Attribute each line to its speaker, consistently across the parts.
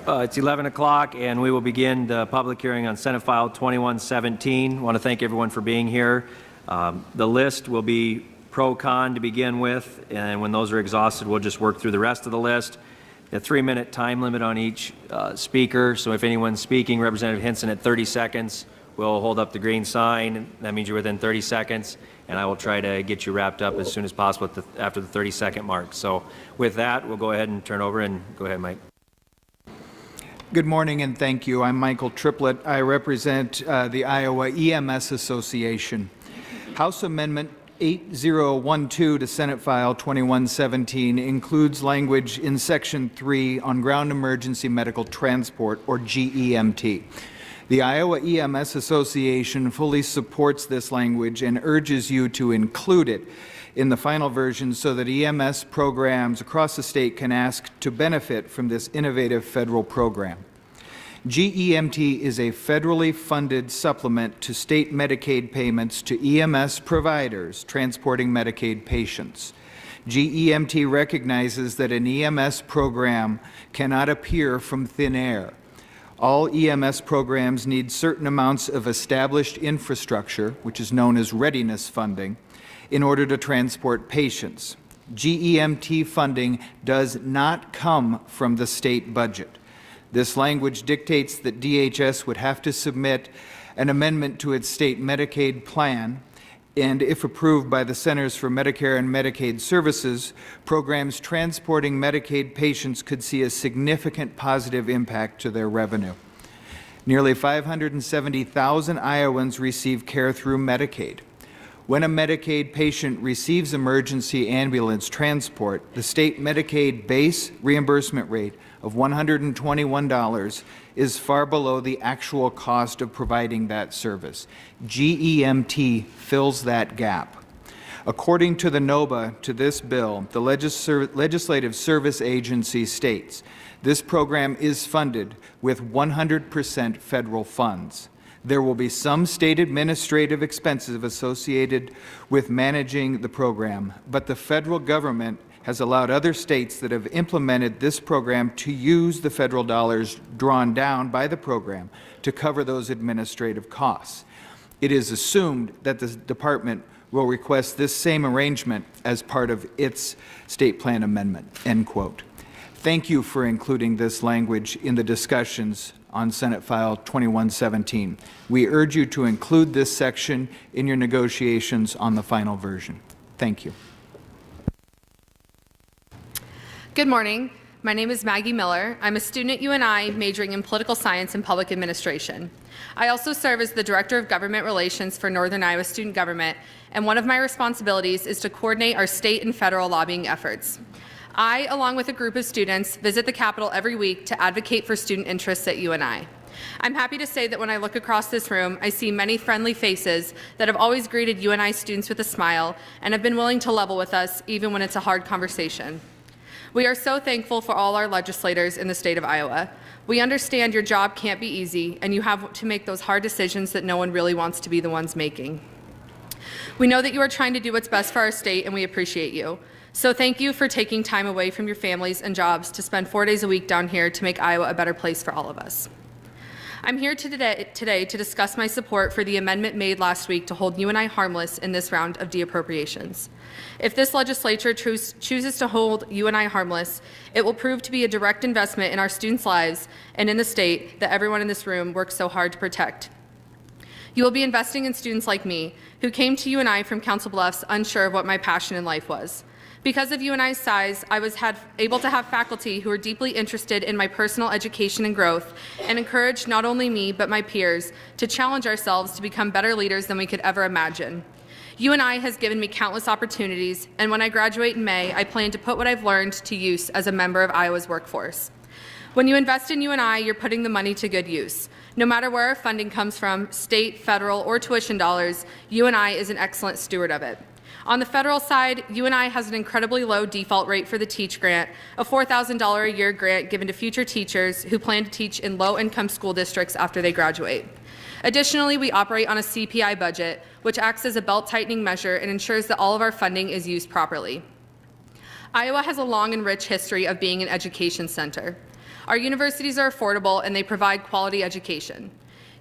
Speaker 1: It's 11 o'clock, and we will begin the public hearing on Senate File 2117. I want to thank everyone for being here. The list will be pro-con to begin with, and when those are exhausted, we'll just work through the rest of the list. A 3-minute time limit on each speaker, so if anyone's speaking, Representative Hinson at 30 seconds, we'll hold up the green sign. That means you're within 30 seconds, and I will try to get you wrapped up as soon as possible after the 30-second mark. So with that, we'll go ahead and turn over, and go ahead, Mike.
Speaker 2: Good morning and thank you. I'm Michael Triplett. I represent the Iowa EMS Association. House Amendment 8012 to Senate File 2117 includes language in Section 3 on ground emergency medical transport, or GEMT. The Iowa EMS Association fully supports this language and urges you to include it in the final version so that EMS programs across the state can ask to benefit from this innovative federal program. GEMT is a federally funded supplement to state Medicaid payments to EMS providers transporting Medicaid patients. GEMT recognizes that an EMS program cannot appear from thin air. All EMS programs need certain amounts of established infrastructure, which is known as readiness funding, in order to transport patients. GEMT funding does not come from the state budget. This language dictates that DHS would have to submit an amendment to its state Medicaid plan, and if approved by the Centers for Medicare and Medicaid Services, programs transporting Medicaid patients could see a significant positive impact to their revenue. Nearly 570,000 Iowans receive care through Medicaid. When a Medicaid patient receives emergency ambulance transport, the state Medicaid base reimbursement rate of $121 is far below the actual cost of providing that service. GEMT fills that gap. According to the NOBA to this bill, the Legislative Service Agency states, this program is funded with 100% federal funds. There will be some state administrative expenses associated with managing the program, but the federal government has allowed other states that have implemented this program to use the federal dollars drawn down by the program to cover those administrative costs. It is assumed that the department will request this same arrangement as part of its state plan amendment, end quote. Thank you for including this language in the discussions on Senate File 2117. We urge you to include this section in your negotiations on the final version. Thank you.
Speaker 3: Good morning. My name is Maggie Miller. I'm a student at UNI majoring in political science and public administration. I also serve as the Director of Government Relations for Northern Iowa Student Government, and one of my responsibilities is to coordinate our state and federal lobbying efforts. I, along with a group of students, visit the Capitol every week to advocate for student interests at UNI. I'm happy to say that when I look across this room, I see many friendly faces that have always greeted UNI students with a smile and have been willing to level with us even when it's a hard conversation. We are so thankful for all our legislators in the state of Iowa. We understand your job can't be easy, and you have to make those hard decisions that no one really wants to be the ones making. We know that you are trying to do what's best for our state, and we appreciate you. So thank you for taking time away from your families and jobs to spend 4 days a week down here to make Iowa a better place for all of us. I'm here today to discuss my support for the amendment made last week to hold UNI harmless in this round of de-appropriations. If this legislature chooses to hold UNI harmless, it will prove to be a direct investment in our students' lives and in the state that everyone in this room works so hard to protect. You will be investing in students like me, who came to UNI from Council Bluffs unsure of what my passion in life was. Because of UNI's size, I was able to have faculty who were deeply interested in my personal education and growth, and encouraged not only me, but my peers to challenge ourselves to become better leaders than we could ever imagine. UNI has given me countless opportunities, and when I graduate in May, I plan to put what I've learned to use as a member of Iowa's workforce. When you invest in UNI, you're putting the money to good use. No matter where our funding comes from, state, federal, or tuition dollars, UNI is an excellent steward of it. On the federal side, UNI has an incredibly low default rate for the TEACH grant, a $4,000 a year grant given to future teachers who plan to teach in low-income school districts after they graduate. Additionally, we operate on a CPI budget, which acts as a belt-tightening measure and ensures that all of our funding is used properly. Iowa has a long and rich history of being an education center. Our universities are affordable and they provide quality education.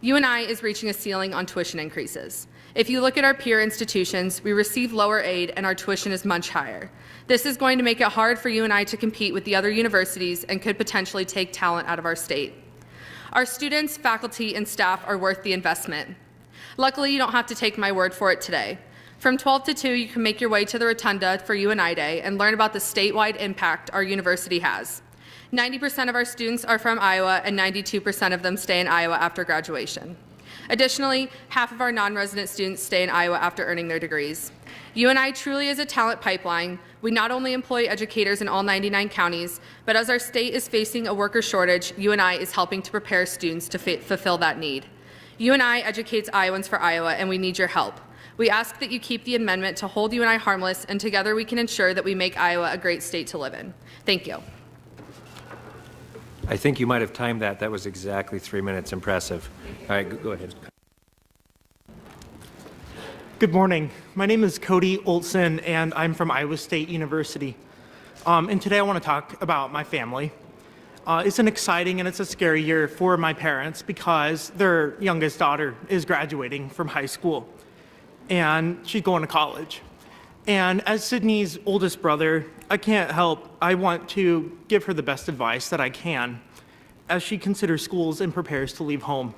Speaker 3: UNI is reaching a ceiling on tuition increases. If you look at our peer institutions, we receive lower aid and our tuition is much higher. This is going to make it hard for UNI to compete with the other universities and could potentially take talent out of our state. Our students, faculty, and staff are worth the investment. Luckily, you don't have to take my word for it today. From 12 to 2, you can make your way to the Rotunda for UNI Day and learn about the statewide impact our university has. 90% of our students are from Iowa, and 92% of them stay in Iowa after graduation. Additionally, half of our non-resident students stay in Iowa after earning their degrees. UNI truly is a talent pipeline. We not only employ educators in all 99 counties, but as our state is facing a worker shortage, UNI is helping to prepare students to fulfill that need. UNI educates Iowans for Iowa, and we need your help. We ask that you keep the amendment to hold UNI harmless, and together we can ensure that we make Iowa a great state to live in. Thank you.
Speaker 1: I think you might have timed that. That was exactly 3 minutes. Impressive. All right, go ahead.
Speaker 4: Good morning. My name is Cody Olson, and I'm from Iowa State University. And today I want to talk about my family. It's an exciting and it's a scary year for my parents because their youngest daughter is graduating from high school, and she's going to college. And as Sydney's oldest brother, I can't help, I want to give her the best advice that I can as she considers schools and prepares to leave home.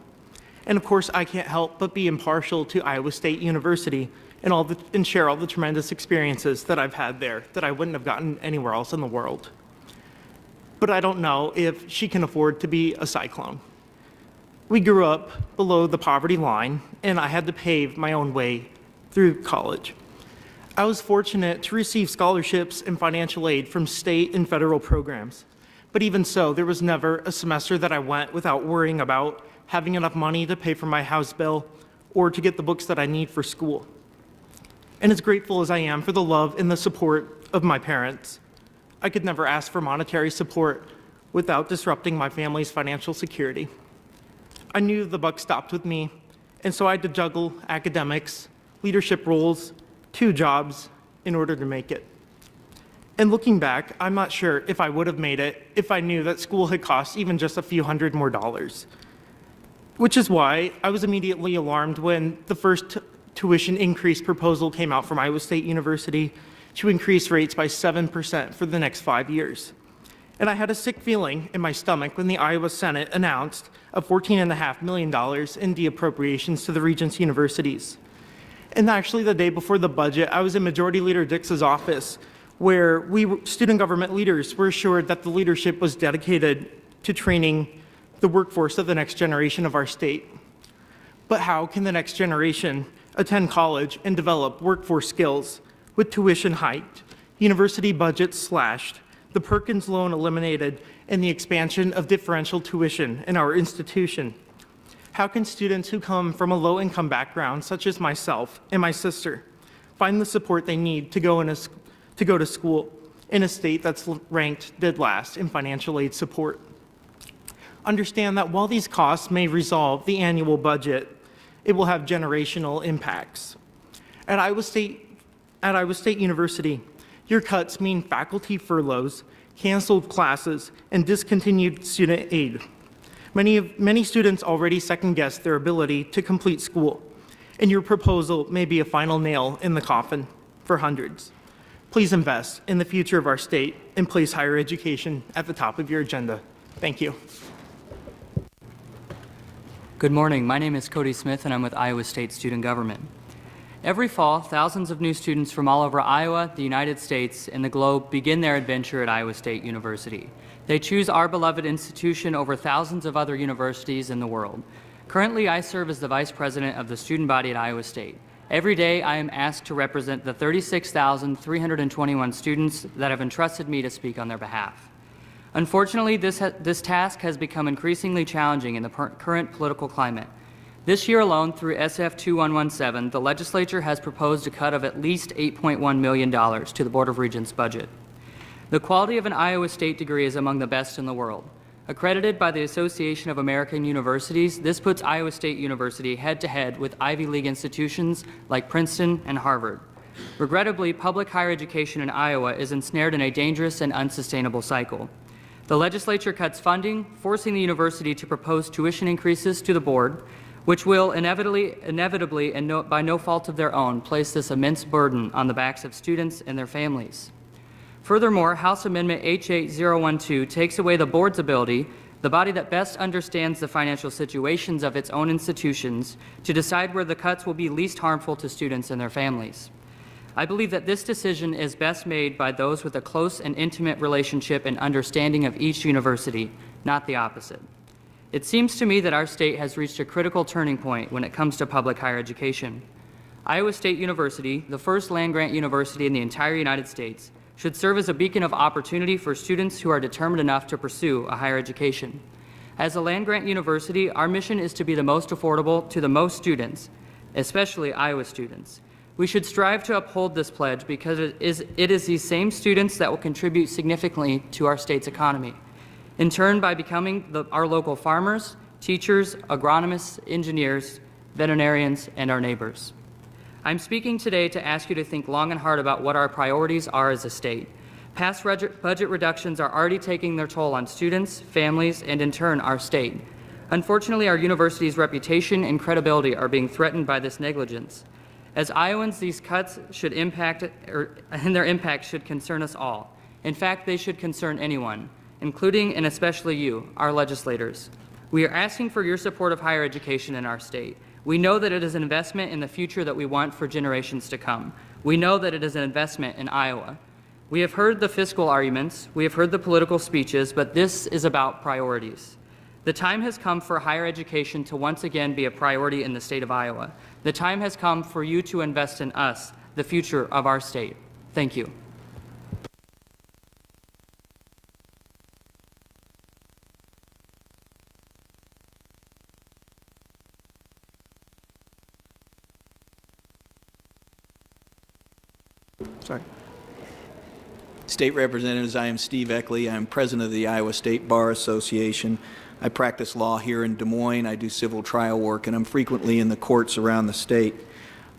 Speaker 4: And of course, I can't help but be impartial to Iowa State University and share all the tremendous experiences that I've had there that I wouldn't have gotten anywhere else in the world. But I don't know if she can afford to be a Cyclone. We grew up below the poverty line, and I had to pave my own way through college. I was fortunate to receive scholarships and financial aid from state and federal programs. But even so, there was never a semester that I went without worrying about having enough money to pay for my house bill or to get the books that I need for school. And as grateful as I am for the love and the support of my parents, I could never ask for monetary support without disrupting my family's financial security. I knew the buck stopped with me, and so I had to juggle academics, leadership roles, 2 jobs in order to make it. And looking back, I'm not sure if I would have made it if I knew that school had cost even just a few $100 more. Which is why I was immediately alarmed when the first tuition increase proposal came out from Iowa State University to increase rates by 7% for the next 5 years. And I had a sick feeling in my stomach when the Iowa Senate announced a $14.5 million in de-appropriations to the Regents universities. And actually, the day before the budget, I was in Majority Leader Dix's office, where student government leaders were assured that the leadership was dedicated to training the workforce of the next generation of our state. But how can the next generation attend college and develop workforce skills with tuition hiked, university budgets slashed, the Perkins loan eliminated, and the expansion of differential tuition in our institution? How can students who come from a low-income background, such as myself and my sister, find the support they need to go to school in a state that's ranked dead last in financial aid support? Understand that while these costs may resolve the annual budget, it will have generational impacts. At Iowa State University, your cuts mean faculty furloughs, canceled classes, and discontinued student aid. Many students already second-guess their ability to complete school, and your proposal may be a final nail in the coffin for hundreds. Please invest in the future of our state and place higher education at the top of your agenda. Thank you.
Speaker 5: Good morning. My name is Cody Smith, and I'm with Iowa State Student Government. Every fall, thousands of new students from all over Iowa, the United States, and the globe begin their adventure at Iowa State University. They choose our beloved institution over thousands of other universities in the world. Currently, I serve as the Vice President of the student body at Iowa State. Every day, I am asked to represent the 36,321 students that have entrusted me to speak on their behalf. Unfortunately, this task has become increasingly challenging in the current political climate. This year alone, through SF 2117, the legislature has proposed a cut of at least $8.1 million to the Board of Regents' budget. The quality of an Iowa State degree is among the best in the world. Accredited by the Association of American Universities, this puts Iowa State University head-to-head with Ivy League institutions like Princeton and Harvard. Regrettably, public higher education in Iowa is ensnared in a dangerous and unsustainable cycle. The legislature cuts funding, forcing the university to propose tuition increases to the board, which will inevitably and by no fault of their own, place this immense burden on the backs of students and their families. Furthermore, House Amendment H8012 takes away the board's ability, the body that best understands the financial situations of its own institutions, to decide where the cuts will be least harmful to students and their families. I believe that this decision is best made by those with a close and intimate relationship and understanding of each university, not the opposite. It seems to me that our state has reached a critical turning point when it comes to public higher education. Iowa State University, the first land-grant university in the entire United States, should serve as a beacon of opportunity for students who are determined enough to pursue a higher education. As a land-grant university, our mission is to be the most affordable to the most students, especially Iowa students. We should strive to uphold this pledge because it is these same students that will contribute significantly to our state's economy. In turn, by becoming our local farmers, teachers, agronomists, engineers, veterinarians, and our neighbors. I'm speaking today to ask you to think long and hard about what our priorities are as a state. Past budget reductions are already taking their toll on students, families, and in turn, our state. Unfortunately, our university's reputation and credibility are being threatened by this negligence. As Iowans, these cuts should and their impact should concern us all. In fact, they should concern anyone, including and especially you, our legislators. We are asking for your support of higher education in our state. We know that it is an investment in the future that we want for generations to come. We know that it is an investment in Iowa. We have heard the fiscal arguments, we have heard the political speeches, but this is about priorities. The time has come for higher education to once again be a priority in the state of Iowa. The time has come for you to invest in us, the future of our state. Thank you.
Speaker 6: Sorry. State Representatives, I am Steve Eckley. I'm president of the Iowa State Bar Association. I practice law here in Des Moines. I do civil trial work, and I'm frequently in the courts around the state.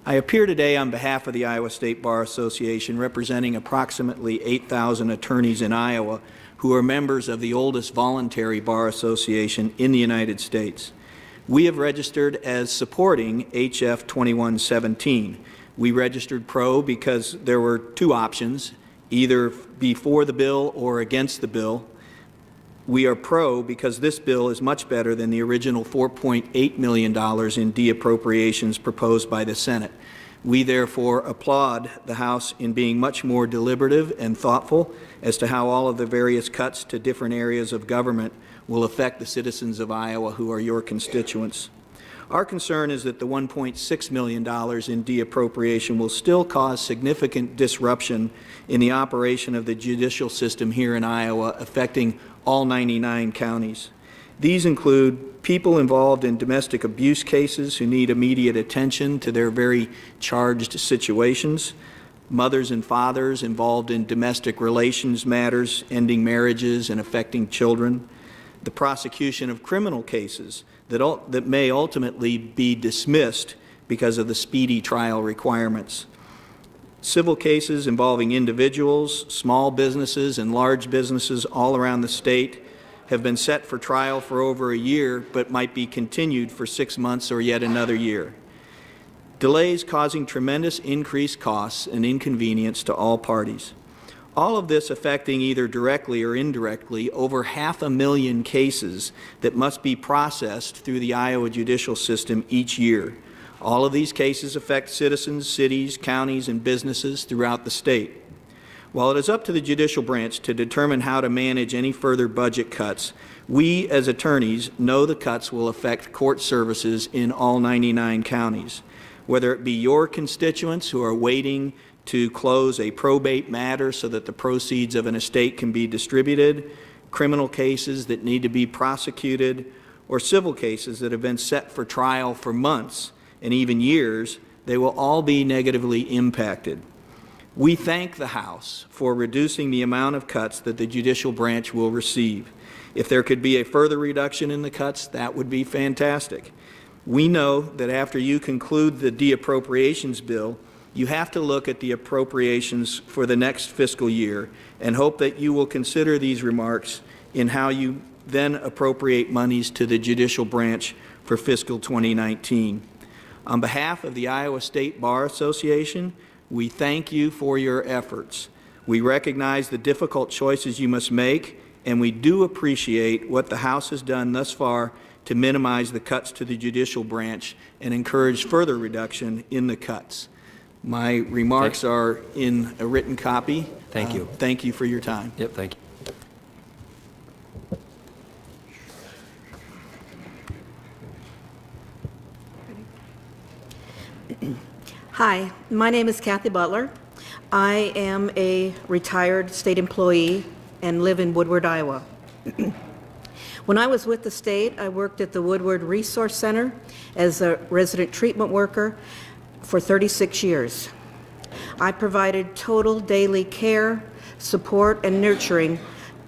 Speaker 6: I appear today on behalf of the Iowa State Bar Association, representing approximately 8,000 attorneys in Iowa who are members of the oldest voluntary bar association in the United States. We have registered as supporting HF 2117. We registered pro because there were two options, either be for the bill or against the bill. We are pro because this bill is much better than the original $4.8 million in de-appropriations proposed by the Senate. We therefore applaud the House in being much more deliberative and thoughtful as to how all of the various cuts to different areas of government will affect the citizens of Iowa who are your constituents. Our concern is that the $1.6 million in de-appropriation will still cause significant disruption in the operation of the judicial system here in Iowa, affecting all 99 counties. These include people involved in domestic abuse cases who need immediate attention to their very charged situations, mothers and fathers involved in domestic relations matters, ending marriages and affecting children, the prosecution of criminal cases that may ultimately be dismissed because of the speedy trial requirements. Civil cases involving individuals, small businesses, and large businesses all around the state have been set for trial for over a year, but might be continued for 6 months or yet another year. Delays causing tremendous increased costs and inconvenience to all parties. All of this affecting either directly or indirectly over 500,000 cases that must be processed through the Iowa judicial system each year. All of these cases affect citizens, cities, counties, and businesses throughout the state. While it is up to the judicial branch to determine how to manage any further budget cuts, we as attorneys know the cuts will affect court services in all 99 counties. Whether it be your constituents who are waiting to close a probate matter so that the proceeds of an estate can be distributed, criminal cases that need to be prosecuted, or civil cases that have been set for trial for months and even years, they will all be negatively impacted. We thank the House for reducing the amount of cuts that the judicial branch will receive. If there could be a further reduction in the cuts, that would be fantastic. We know that after you conclude the de-appropriations bill, you have to look at the appropriations for the next fiscal year and hope that you will consider these remarks in how you then appropriate monies to the judicial branch for fiscal 2019. On behalf of the Iowa State Bar Association, we thank you for your efforts. We recognize the difficult choices you must make, and we do appreciate what the House has done thus far to minimize the cuts to the judicial branch and encourage further reduction in the cuts. My remarks are in a written copy.
Speaker 1: Thank you.
Speaker 6: Thank you for your time.
Speaker 1: Yep, thank you.
Speaker 7: Hi, my name is Kathy Butler. I am a retired state employee and live in Woodward, Iowa. When I was with the state, I worked at the Woodward Resource Center as a resident treatment worker for 36 years. I provided total daily care, support, and nurturing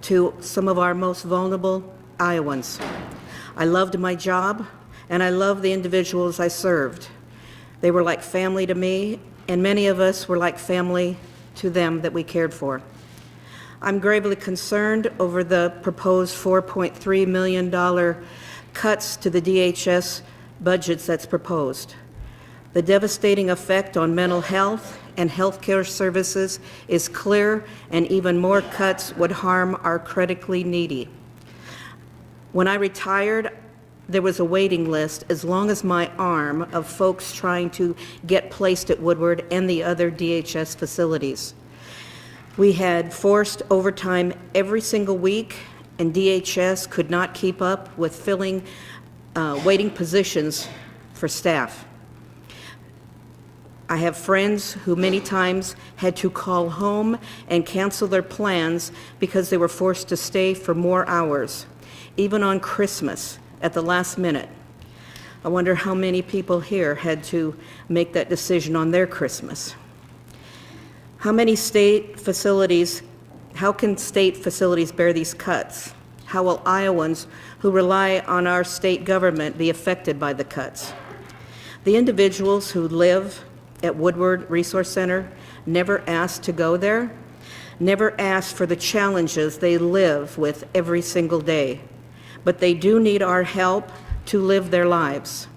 Speaker 7: to some of our most vulnerable Iowans. I loved my job, and I loved the individuals I served. They were like family to me, and many of us were like family to them that we cared for. I'm gravely concerned over the proposed $4.3 million cuts to the DHS budgets that's proposed. The devastating effect on mental health and healthcare services is clear, and even more cuts would harm our critically needy. When I retired, there was a waiting list as long as my arm of folks trying to get placed at Woodward and the other DHS facilities. We had forced overtime every single week, and DHS could not keep up with filling waiting positions for staff. I have friends who many times had to call home and cancel their plans because they were forced to stay for more hours, even on Christmas at the last minute. I wonder how many people here had to make that decision on their Christmas. How can state facilities bear these cuts? How will Iowans who rely on our state government be affected by the cuts? The individuals who live at Woodward Resource Center never asked to go there, never asked for the challenges they live with every single day, but they do need our help to live their lives.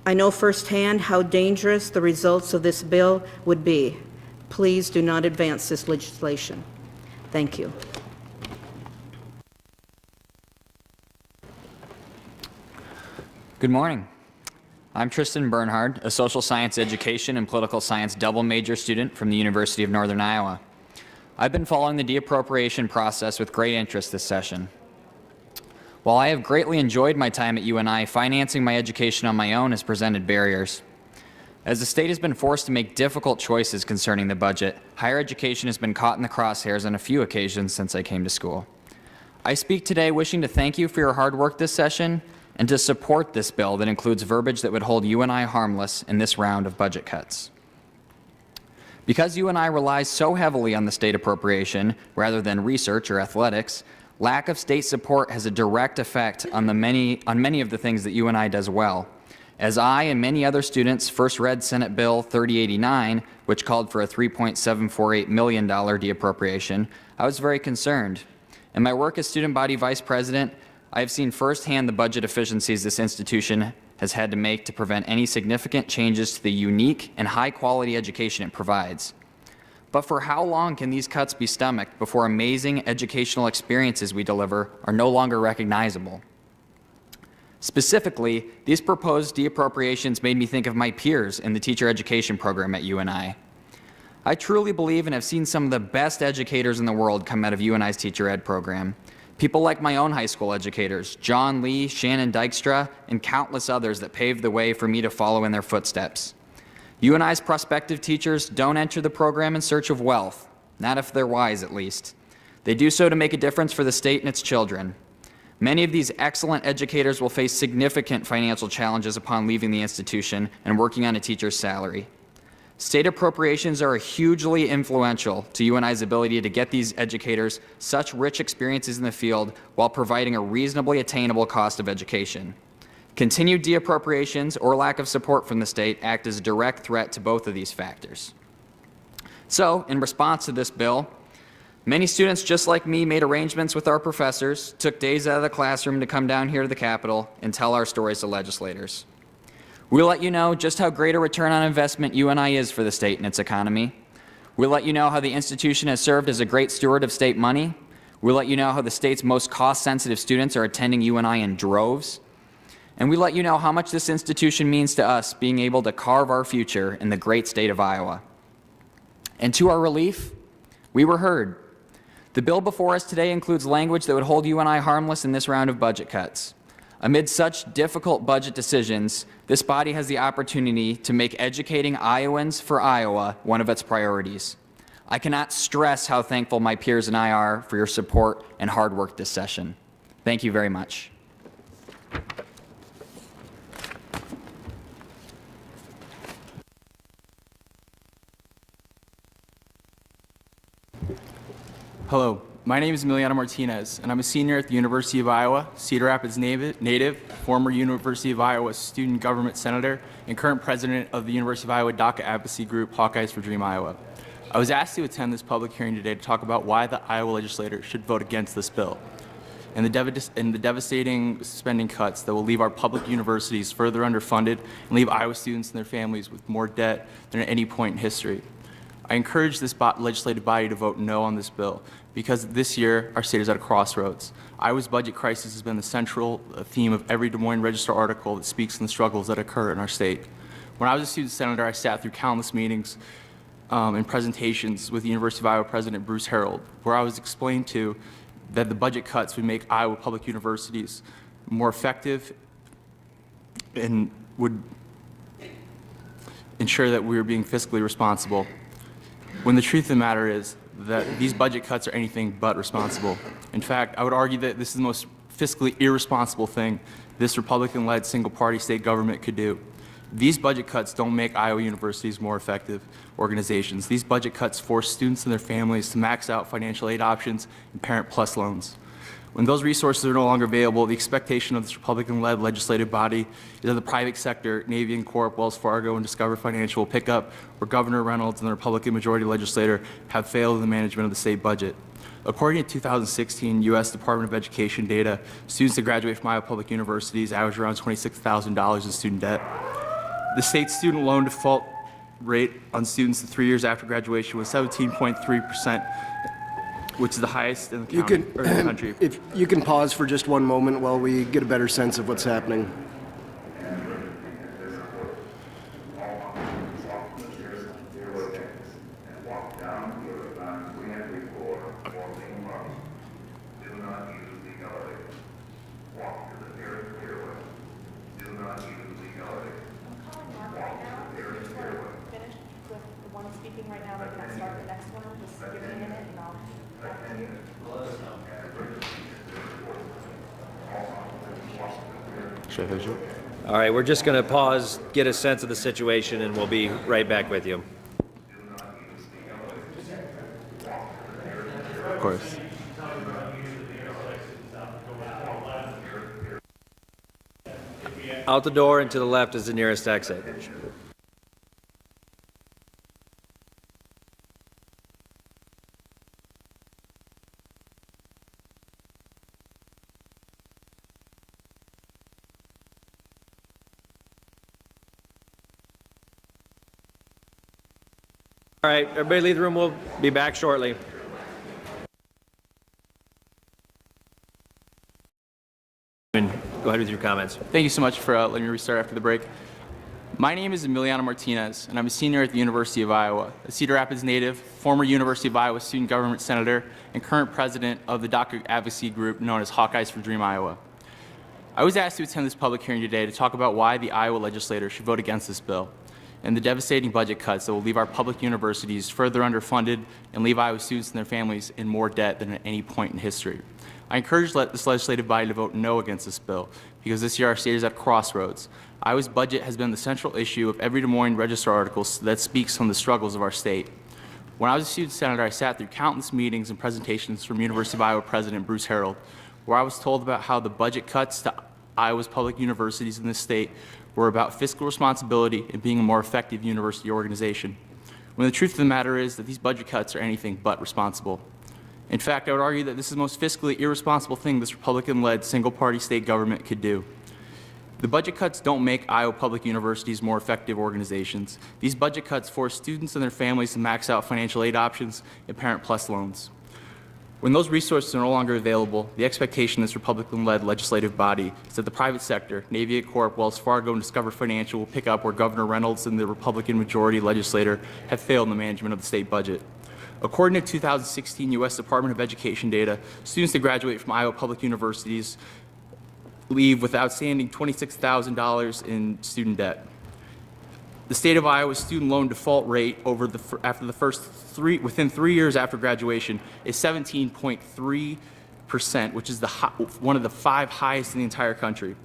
Speaker 7: I know firsthand how dangerous the results of this bill would be. Please do not advance this legislation. Thank you.
Speaker 8: Good morning. I'm Tristan Bernhard, a social science education and political science double major student from the University of Northern Iowa. I've been following the deappropriation process with great interest this session. While I have greatly enjoyed my time at UNI, financing my education on my own has presented barriers. As the state has been forced to make difficult choices concerning the budget, higher education has been caught in the crosshairs on a few occasions since I came to school. I speak today wishing to thank you for your hard work this session and to support this bill that includes verbiage that would hold UNI harmless in this round of budget cuts. Because UNI relies so heavily on the state appropriation rather than research or athletics, lack of state support has a direct effect on many of the things that UNI does well. As I and many other students first read Senate Bill 3089, which called for a $3.748 million deappropriation, I was very concerned. In my work as student body vice president, I have seen firsthand the budget efficiencies this institution has had to make to prevent any significant changes to the unique and high-quality education it provides. But for how long can these cuts be stomached before amazing educational experiences we deliver are no longer recognizable? Specifically, these proposed deappropriations made me think of my peers in the teacher education program at UNI. I truly believe and have seen some of the best educators in the world come out of UNI's teacher ed program. People like my own high school educators, John Lee, Shannon Dykstra, and countless others that paved the way for me to follow in their footsteps. UNI's prospective teachers don't enter the program in search of wealth, not if they're wise at least. They do so to make a difference for the state and its children. Many of these excellent educators will face significant financial challenges upon leaving the institution and working on a teacher's salary. State appropriations are hugely influential to UNI's ability to get these educators such rich experiences in the field while providing a reasonably attainable cost of education. Continued deappropriations or lack of support from the state act as a direct threat to both of these factors. So, in response to this bill, Many students, just like me, made arrangements with our professors, took days out of the classroom to come down here to the Capitol and tell our stories to legislators. We'll let you know just how great a return on investment UNI is for the state and its economy. We'll let you know how the institution has served as a great steward of state money. We'll let you know how the state's most cost-sensitive students are attending UNI in droves. And we let you know how much this institution means to us being able to carve our future in the great state of Iowa. And to our relief, we were heard. The bill before us today includes language that would hold UNI harmless in this round of budget cuts. Amid such difficult budget decisions, this body has the opportunity to make educating Iowans for Iowa one of its priorities. I cannot stress how thankful my peers and I are for your support and hard work this session. Thank you very much.
Speaker 9: Hello, my name is Emiliano Martinez, and I'm a senior at the University of Iowa, Cedar Rapids native, former University of Iowa student government senator, and current president of the University of Iowa DACA advocacy group, Hawkeyes for Dream Iowa. I was asked to attend this public hearing today to talk about why the Iowa legislature should vote against this bill and the devastating spending cuts that will leave our public universities further underfunded and leave Iowa students and their families with more debt than at any point in history. I encourage this legislative body to vote no on this bill because this year our state is at a crossroads. Iowa's budget crisis has been the central theme of every Des Moines Register article that speaks on the struggles that occur in our state. When I was a student senator, I sat through countless meetings and presentations with the University of Iowa President Bruce Harold, where I was explained to that the budget cuts would make Iowa public universities more effective and would ensure that we were being fiscally responsible. When the truth of the matter is that these budget cuts are anything but responsible. In fact, I would argue that this is the most fiscally irresponsible thing this Republican-led single-party state government could do. These budget cuts don't make Iowa universities more effective organizations. These budget cuts force students and their families to max out financial aid options and Parent Plus loans. When those resources are no longer available, the expectation of this Republican-led legislative body is that the private sector, Navy & Corp, Wells Fargo, and Discover Financial will pick up where Governor Reynolds and the Republican majority legislator have failed in the management of the state budget. According to 2016 U.S. Department of Education data, students that graduate from Iowa public universities average around $26,000 in student debt. The state's student loan default rate on students 3 years after graduation was 17.3%, which is the highest in the country.
Speaker 10: If you can pause for just one moment while we get a better sense of what's happening.
Speaker 1: All right, we're just going to pause, get a sense of the situation, and we'll be right back with you.
Speaker 9: Of course.
Speaker 1: Out the door and to the left is the nearest exit. All right, everybody leave the room. We'll be back shortly. Go ahead with your comments.
Speaker 9: Thank you so much for letting me restart after the break. My name is Emiliano Martinez, and I'm a senior at the University of Iowa, a Cedar Rapids native, former University of Iowa student government senator, and current president of the DACA advocacy group known as Hawkeyes for Dream Iowa. I was asked to attend this public hearing today to talk about why the Iowa legislature should vote against this bill and the devastating budget cuts that will leave our public universities further underfunded and leave Iowa students and their families in more debt than at any point in history. I encourage this legislative body to vote no against this bill because this year our state is at a crossroads. Iowa's budget has been the central issue of every Des Moines Register article that speaks on the struggles of our state. When I was a student senator, I sat through countless meetings and presentations from University of Iowa President Bruce Harold, where I was told about how the budget cuts to Iowa's public universities in this state were about fiscal responsibility and being a more effective university organization, when the truth of the matter is that these budget cuts are anything but responsible. In fact, I would argue that this is the most fiscally irresponsible thing this Republican-led single-party state government could do. The budget cuts don't make Iowa public universities more effective organizations. These budget cuts force students and their families to max out financial aid options and Parent Plus loans. When those resources are no longer available, the expectation of this Republican-led legislative body is that the private sector, Navient Corp., Wells Fargo, and Discover Financial will pick up where Governor Reynolds and the Republican majority legislator have failed in the management of the state budget. According to 2016 U.S. Department of Education data, students that graduate from Iowa public universities leave with outstanding $26,000 in student debt. The state of Iowa's student loan default rate within 3 years after graduation is 17.3%, which is one of the 5 highest in the entire country.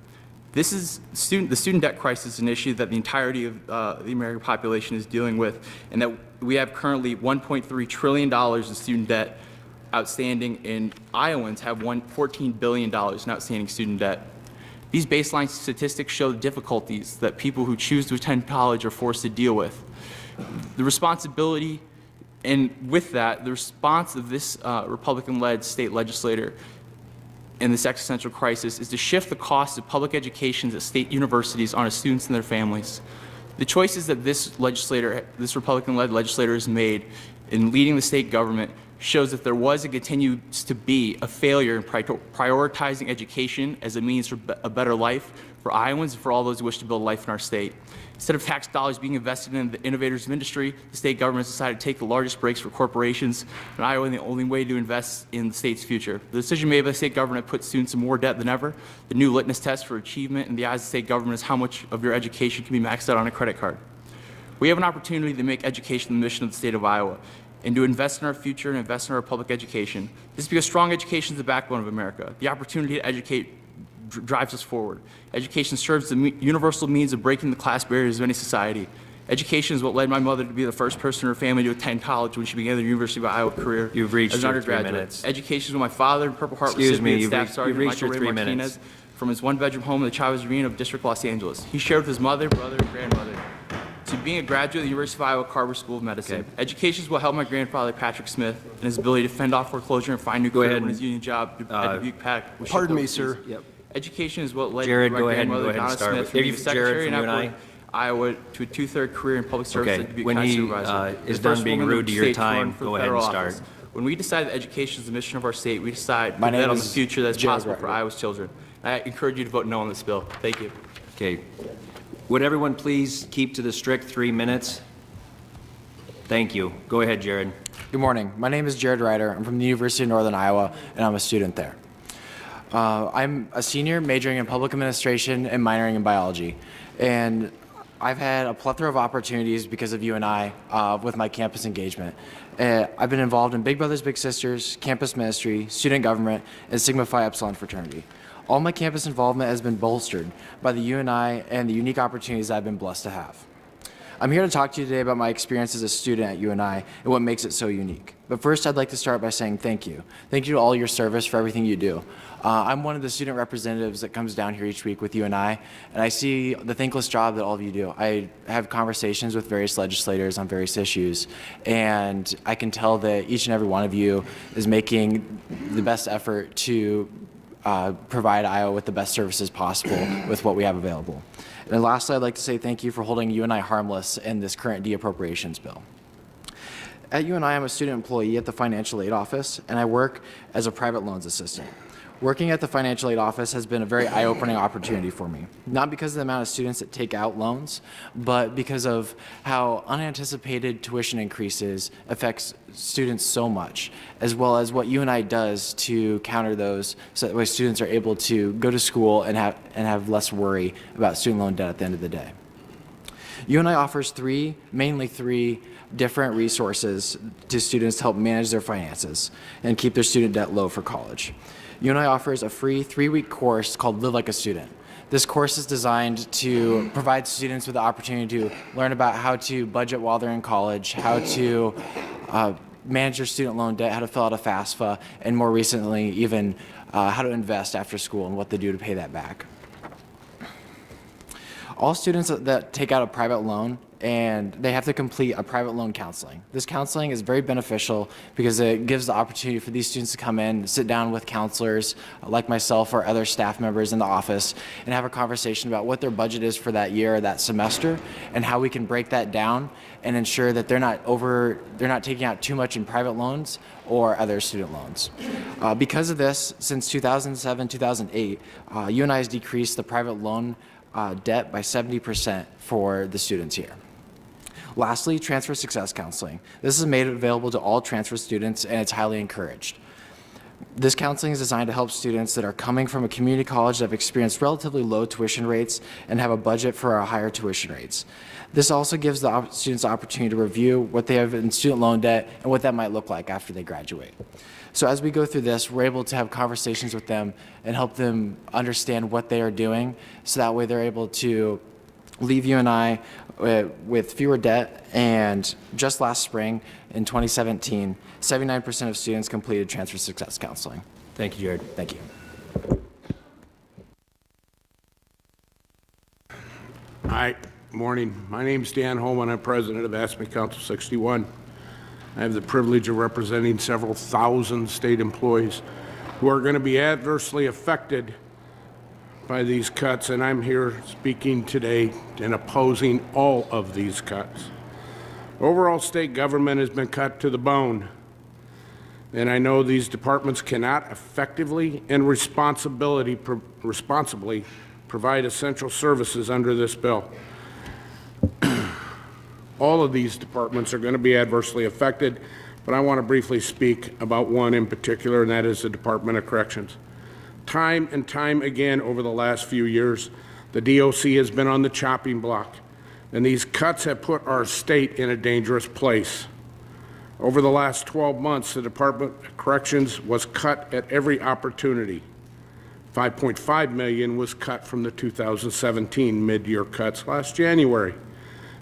Speaker 9: This is the student debt crisis, an issue that the entirety of the American population is dealing with, and that we have currently $1.3 trillion in student debt outstanding, and Iowans have $14 billion in outstanding student debt. These baseline statistics show the difficulties that people who choose to attend college are forced to deal with. The responsibility, and with that, the response of this Republican-led state legislator in this existential crisis is to shift the cost of public education at state universities onto students and their families. The choices that this Republican-led legislator has made in leading the state government shows that there was and continues to be a failure in prioritizing education as a means for a better life for Iowans and for all those who wish to build a life in our state. Instead of tax dollars being invested in the innovators of industry, the state government has decided to take the largest breaks for corporations in Iowa, and the only way to invest in the state's future. The decision made by the state government put students in more debt than ever. The new litmus test for achievement in the eyes of the state government is how much of your education can be maxed out on a credit card. We have an opportunity to make education the mission of the state of Iowa, and to invest in our future and invest in our public education. This is because strong education is the backbone of America. The opportunity to educate drives us forward. Education serves the universal means of breaking the class barriers of any society. Education is what led my mother to be the first person in her family to attend college when she began the University of Iowa career.
Speaker 1: You've reached
Speaker 9: as an
Speaker 1: your 3
Speaker 9: undergraduate.
Speaker 1: minutes.
Speaker 9: Education is what my father and Purple Heart
Speaker 1: Excuse me,
Speaker 9: recipient
Speaker 1: you've
Speaker 9: Staff
Speaker 1: reached
Speaker 9: Sergeant
Speaker 1: your
Speaker 9: Michael
Speaker 1: 3
Speaker 9: Ray
Speaker 1: minutes.
Speaker 9: Martinez from his one-bedroom home in the Chavez Ravine of District Los Angeles. He shared with his mother, brother, and grandmother to being a graduate of the University of Iowa Carver School of Medicine.
Speaker 1: Okay.
Speaker 9: Education is what helped my grandfather, Patrick Smith, in his ability to fend off foreclosure and find new career
Speaker 1: ahead
Speaker 9: when
Speaker 1: and,
Speaker 9: his union job at Dubuque Pack was
Speaker 10: Pardon
Speaker 9: shipped
Speaker 10: me,
Speaker 9: overseas.
Speaker 10: sir.
Speaker 1: Yep.
Speaker 9: Education is what led
Speaker 1: Jared,
Speaker 9: my
Speaker 1: go ahead and
Speaker 9: grandmother, Donna
Speaker 1: start
Speaker 9: Smith,
Speaker 1: with-
Speaker 9: from being
Speaker 1: Jared,
Speaker 9: secretary in
Speaker 1: from you and
Speaker 9: Upward, Iowa, to a 2/3 career in public service
Speaker 1: Okay.
Speaker 9: at Dubuque
Speaker 1: When
Speaker 9: County
Speaker 1: he,
Speaker 9: Supervisor.
Speaker 1: is
Speaker 9: The
Speaker 1: done
Speaker 9: first
Speaker 1: being
Speaker 9: woman in
Speaker 1: rude
Speaker 9: the
Speaker 1: to your
Speaker 9: state to run
Speaker 1: time,
Speaker 9: for
Speaker 1: go ahead
Speaker 9: federal
Speaker 1: and start.
Speaker 9: office. When we decide that education is the mission of our state, we decide
Speaker 8: My
Speaker 9: to bet
Speaker 8: name
Speaker 9: on the
Speaker 8: is
Speaker 9: future that's
Speaker 8: Jared
Speaker 9: possible for
Speaker 8: Ryder.
Speaker 9: Iowa's children. I encourage you to vote no on this bill. Thank you.
Speaker 1: Okay. Would everyone please keep to the strict 3 minutes? Thank you. Go ahead, Jared.
Speaker 11: Good morning. My name is Jared Ryder. I'm from the University of Northern Iowa, and I'm a student there. I'm a senior majoring in public administration and minoring in biology. And I've had a plethora of opportunities because of UNI with my campus engagement. I've been involved in Big Brothers Big Sisters, campus ministry, student government, and Sigma Phi Epsilon fraternity. All my campus involvement has been bolstered by the UNI and the unique opportunities I've been blessed to have. I'm here to talk to you today about my experience as a student at UNI and what makes it so unique. But first, I'd like to start by saying thank you. Thank you to all your service for everything you do. I'm one of the student representatives that comes down here each week with UNI, and I see the thankless job that all of you do. I have conversations with various legislators on various issues, and I can tell that each and every one of you is making the best effort to provide Iowa with the best services possible with what we have available. And lastly, I'd like to say thank you for holding UNI harmless in this current de-appropriations bill. At UNI, I'm a student employee at the Financial Aid Office, and I work as a private loans assistant. Working at the Financial Aid Office has been a very eye-opening opportunity for me, not because of the amount of students that take out loans, but because of how unanticipated tuition increases affects students so much, as well as what UNI does to counter those so that way students are able to go to school and have less worry about student loan debt at the end of the day. UNI offers mainly three different resources to students to help manage their finances and keep their student debt low for college. UNI offers a free 3-week course called Live Like a Student. This course is designed to provide students with the opportunity to learn about how to budget while they're in college, how to manage their student loan debt, how to fill out a FAFSA, and more recently even how to invest after school and what they do to pay that back. All students that take out a private loan and they have to complete a private loan counseling. This counseling is very beneficial because it gives the opportunity for these students to come in, sit down with counselors like myself or other staff members in the office, and have a conversation about what their budget is for that year or that semester, and how we can break that down and ensure that they're not taking out too much in private loans or other student loans. Because of this, since 2007, 2008, UNI has decreased the private loan debt by 70% for the students here. Lastly, transfer success counseling. This is made available to all transfer students, and it's highly encouraged. This counseling is designed to help students that are coming from a community college that have experienced relatively low tuition rates and have a budget for higher tuition rates. This also gives the students the opportunity to review what they have in student loan debt and what that might look like after they graduate. So as we go through this, we're able to have conversations with them and help them understand what they are doing, so that way they're able to leave UNI with fewer debt. And just last spring, in 2017, 79% of students completed transfer success counseling.
Speaker 1: Thank you, Jared.
Speaker 11: Thank you.
Speaker 12: Hi, morning. My name's Dan Holman. I'm president of ASME Council 61. I have the privilege of representing several thousand state employees who are going to be adversely affected by these cuts, and I'm here speaking today and opposing all of these cuts. Overall state government has been cut to the bone, and I know these departments cannot effectively and responsibly provide essential services under this bill. All of these departments are going to be adversely affected, but I want to briefly speak about one in particular, and that is the Department of Corrections. Time and time again over the last few years, the DOC has been on the chopping block, and these cuts have put our state in a dangerous place. Over the last 12 months, the Department of Corrections was cut at every opportunity. $5.5 million was cut from the 2017 mid-year cuts last January.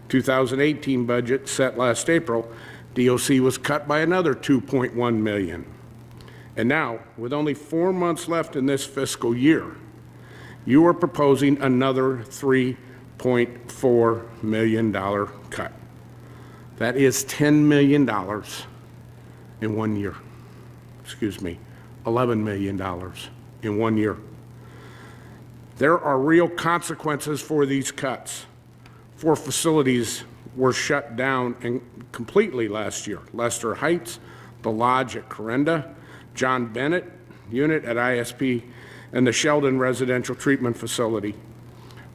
Speaker 12: 2018 budget set last April, DOC was cut by another $2.1 million. And now, with only 4 months left in this fiscal year, you are proposing another $3.4 million cut. That is $10 million in 1 year. Excuse me, $11 million in 1 year. There are real consequences for these cuts. 4 facilities were shut down and completely last year. Lester Heights, the Lodge at Corenda, John Bennett unit at ISP, and the Sheldon Residential Treatment Facility.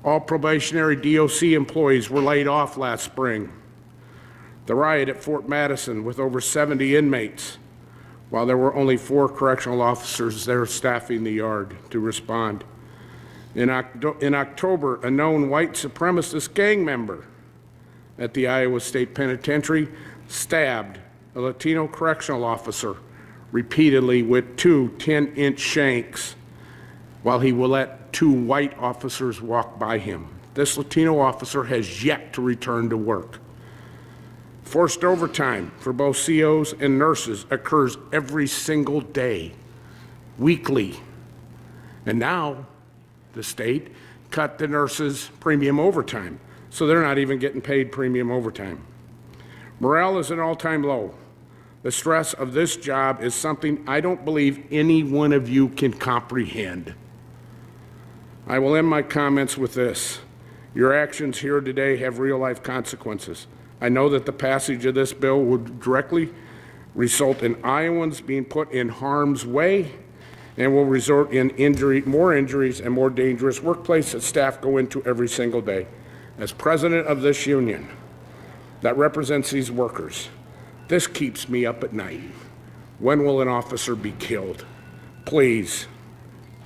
Speaker 12: All probationary DOC employees were laid off last spring. The riot at Fort Madison with over 70 inmates, while there were only 4 correctional officers there staffing the yard to respond. In October, a known white supremacist gang member at the Iowa State Penitentiary stabbed a Latino correctional officer repeatedly with 2 10-inch shanks while he will let 2 white officers walk by him. This Latino officer has yet to return to work. Forced overtime for both COs and nurses occurs every single day, weekly. And now the state cut the nurses' premium overtime, so they're not even getting paid premium overtime. Morale is at an all-time low. The stress of this job is something I don't believe any one of you can comprehend. I will end my comments with this. Your actions here today have real-life consequences. I know that the passage of this bill would directly result in Iowans being put in harm's way and will result in more injuries and more dangerous workplace that staff go into every single day. As president of this union that represents these workers, this keeps me up at night. When will an officer be killed? Please,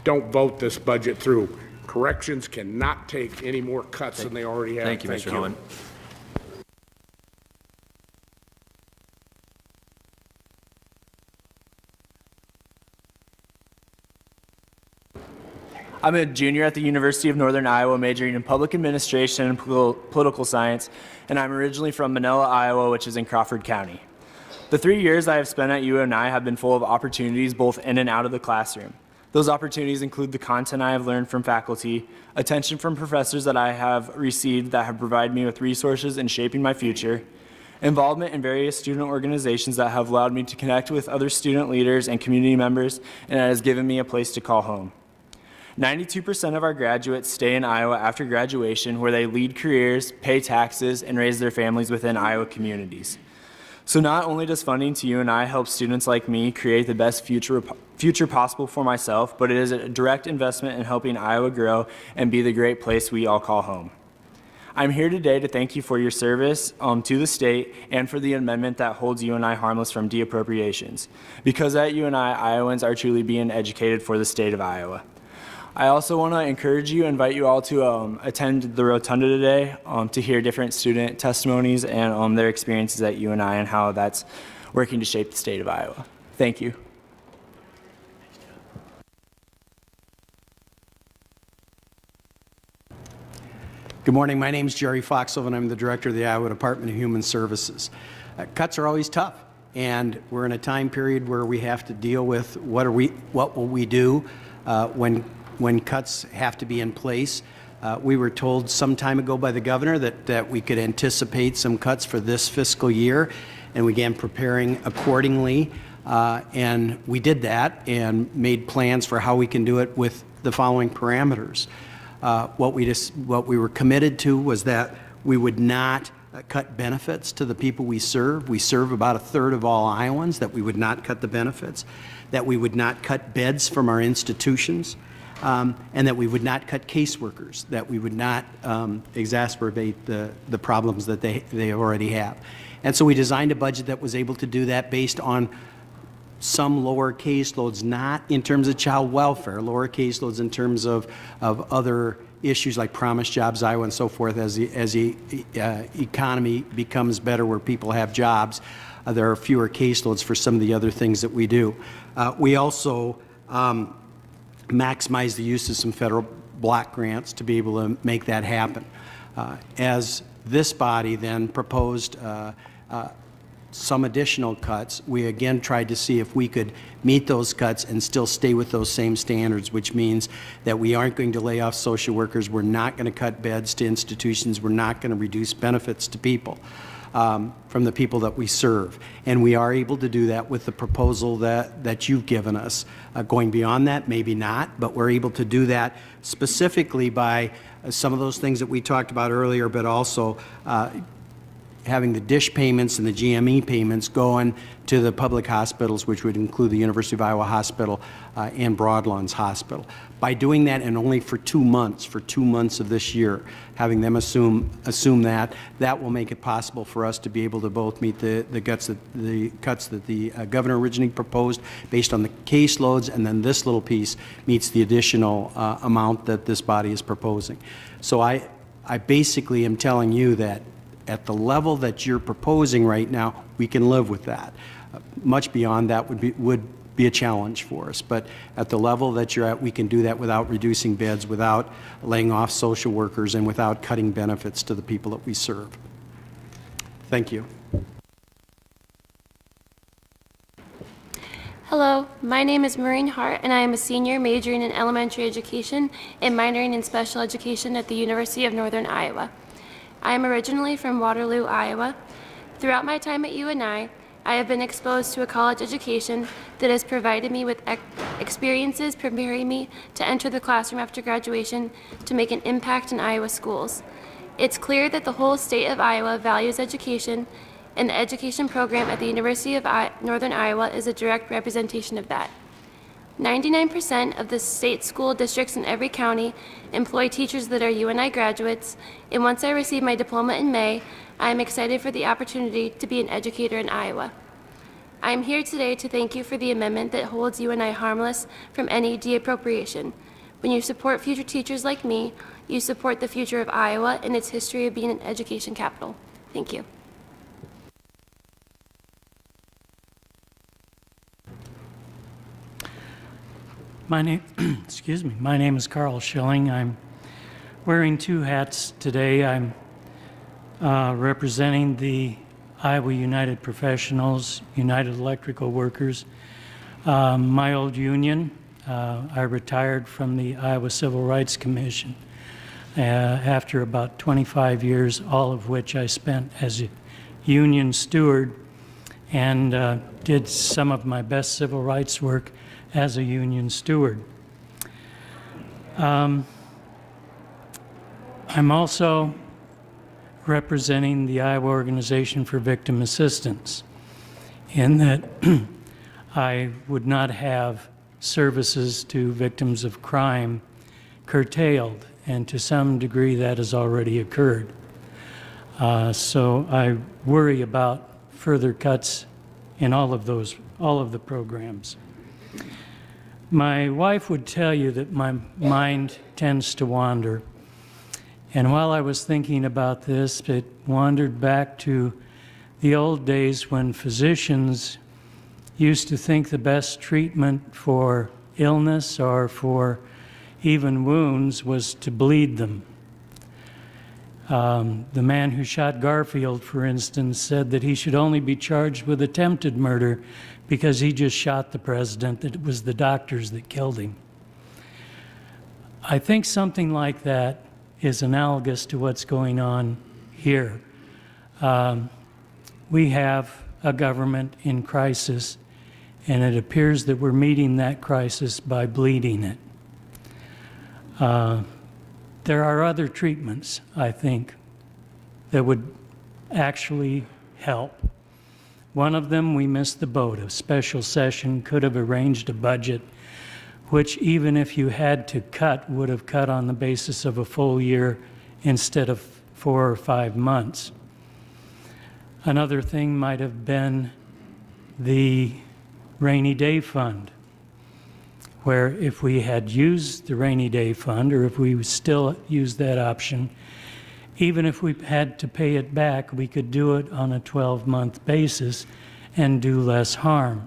Speaker 12: don't vote this budget through. Corrections cannot take any more cuts than they already have.
Speaker 1: Thank you, Mr. Holman.
Speaker 13: I'm a junior at the University of Northern Iowa, majoring in public administration and political science, and I'm originally from Manila, Iowa, which is in Crawford County. The 3 years I have spent at UNI have been full of opportunities both in and out of the classroom. Those opportunities include the content I have learned from faculty, attention from professors that I have received that have provided me with resources in shaping my future, involvement in various student organizations that have allowed me to connect with other student leaders and community members, and that has given me a place to call home. 92% of our graduates stay in Iowa after graduation, where they lead careers, pay taxes, and raise their families within Iowa communities. So not only does funding to UNI help students like me create the best future possible for myself, but it is a direct investment in helping Iowa grow and be the great place we all call home. I'm here today to thank you for your service to the state and for the amendment that holds UNI harmless from deappropriations. Because at UNI, Iowans are truly being educated for the state of Iowa. I also want to encourage you, invite you all to attend the Rotunda today to hear different student testimonies and their experiences at UNI and how that's working to shape the state of Iowa. Thank you.
Speaker 14: Good morning. My name is Jerry Foxel, and I'm the director of the Iowa Department of Human Services. Cuts are always tough, and we're in a time period where we have to deal with what will we do when cuts have to be in place. We were told some time ago by the governor that we could anticipate some cuts for this fiscal year, and we began preparing accordingly. And we did that and made plans for how we can do it with the following parameters. What we were committed to was that we would not cut benefits to the people we serve. We serve about 1/3 of all Iowans, that we would not cut the benefits, that we would not cut beds from our institutions, and that we would not cut caseworkers, that we would not exacerbate the problems that they already have. And so we designed a budget that was able to do that based on some lower caseloads, not in terms of child welfare, lower caseloads in terms of other issues like Promise Jobs Iowa and so forth. As the economy becomes better where people have jobs, there are fewer caseloads for some of the other things that we do. We also maximize the use of some federal block grants to be able to make that happen. As this body then proposed some additional cuts, we again tried to see if we could meet those cuts and still stay with those same standards, which means that we aren't going to lay off social workers, we're not going to cut beds to institutions, we're not going to reduce benefits to people from the people that we serve. And we are able to do that with the proposal that you've given us. Going beyond that, maybe not, but we're able to do that specifically by some of those things that we talked about earlier, but also having the DISH payments and the GME payments going to the public hospitals, which would include the University of Iowa Hospital and Broadlands Hospital. By doing that, and only for 2 months, of this year, having them assume that will make it possible for us to be able to both meet the cuts that the governor originally proposed based on the caseloads, and then this little piece meets the additional amount that this body is proposing. So I basically am telling you that at the level that you're proposing right now, we can live with that. Much beyond that would be a challenge for us. But at the level that you're at, we can do that without reducing beds, without laying off social workers, and without cutting benefits to the people that we serve. Thank you.
Speaker 15: Hello, my name is Maureen Hart, and I am a senior majoring in elementary education and minoring in special education at the University of Northern Iowa. I am originally from Waterloo, Iowa. Throughout my time at UNI, I have been exposed to a college education that has provided me with experiences preparing me to enter the classroom after graduation to make an impact in Iowa schools. It's clear that the whole state of Iowa values education, and the education program at the University of Northern Iowa is a direct representation of that. 99% of the state school districts in every county employ teachers that are UNI graduates, and once I receive my diploma in May, I am excited for the opportunity to be an educator in Iowa. I am here today to thank you for the amendment that holds UNI harmless from any deappropriation. When you support future teachers like me, you support the future of Iowa and its history of being an education capital. Thank you.
Speaker 16: My name is Carl Schilling. I'm wearing 2 hats today. I'm representing the Iowa United Professionals, United Electrical Workers, my old union, I retired from the Iowa Civil Rights Commission after about 25 years, all of which I spent as a union steward, and did some of my best civil rights work as a union steward. I'm also representing the Iowa Organization for Victim Assistance, in that I would not have services to victims of crime curtailed, and to some degree that has already occurred. So I worry about further cuts in all of the programs. My wife would tell you that my mind tends to wander. And while I was thinking about this, it wandered back to the old days when physicians used to think the best treatment for illness or for even wounds was to bleed them. The man who shot Garfield, for instance, said that he should only be charged with attempted murder because he just shot the president, that it was the doctors that killed him. I think something like that is analogous to what's going on here. We have a government in crisis, and it appears that we're meeting that crisis by bleeding it. There are other treatments, I think, that would actually help. One of them, we missed the boat. A special session could have arranged a budget which, even if you had to cut, would have cut on the basis of a full year instead of 4 or 5 months. Another thing might have been the rainy day fund, where if we had used the rainy day fund, or if we still use that option, even if we had to pay it back, we could do it on a 12-month basis and do less harm.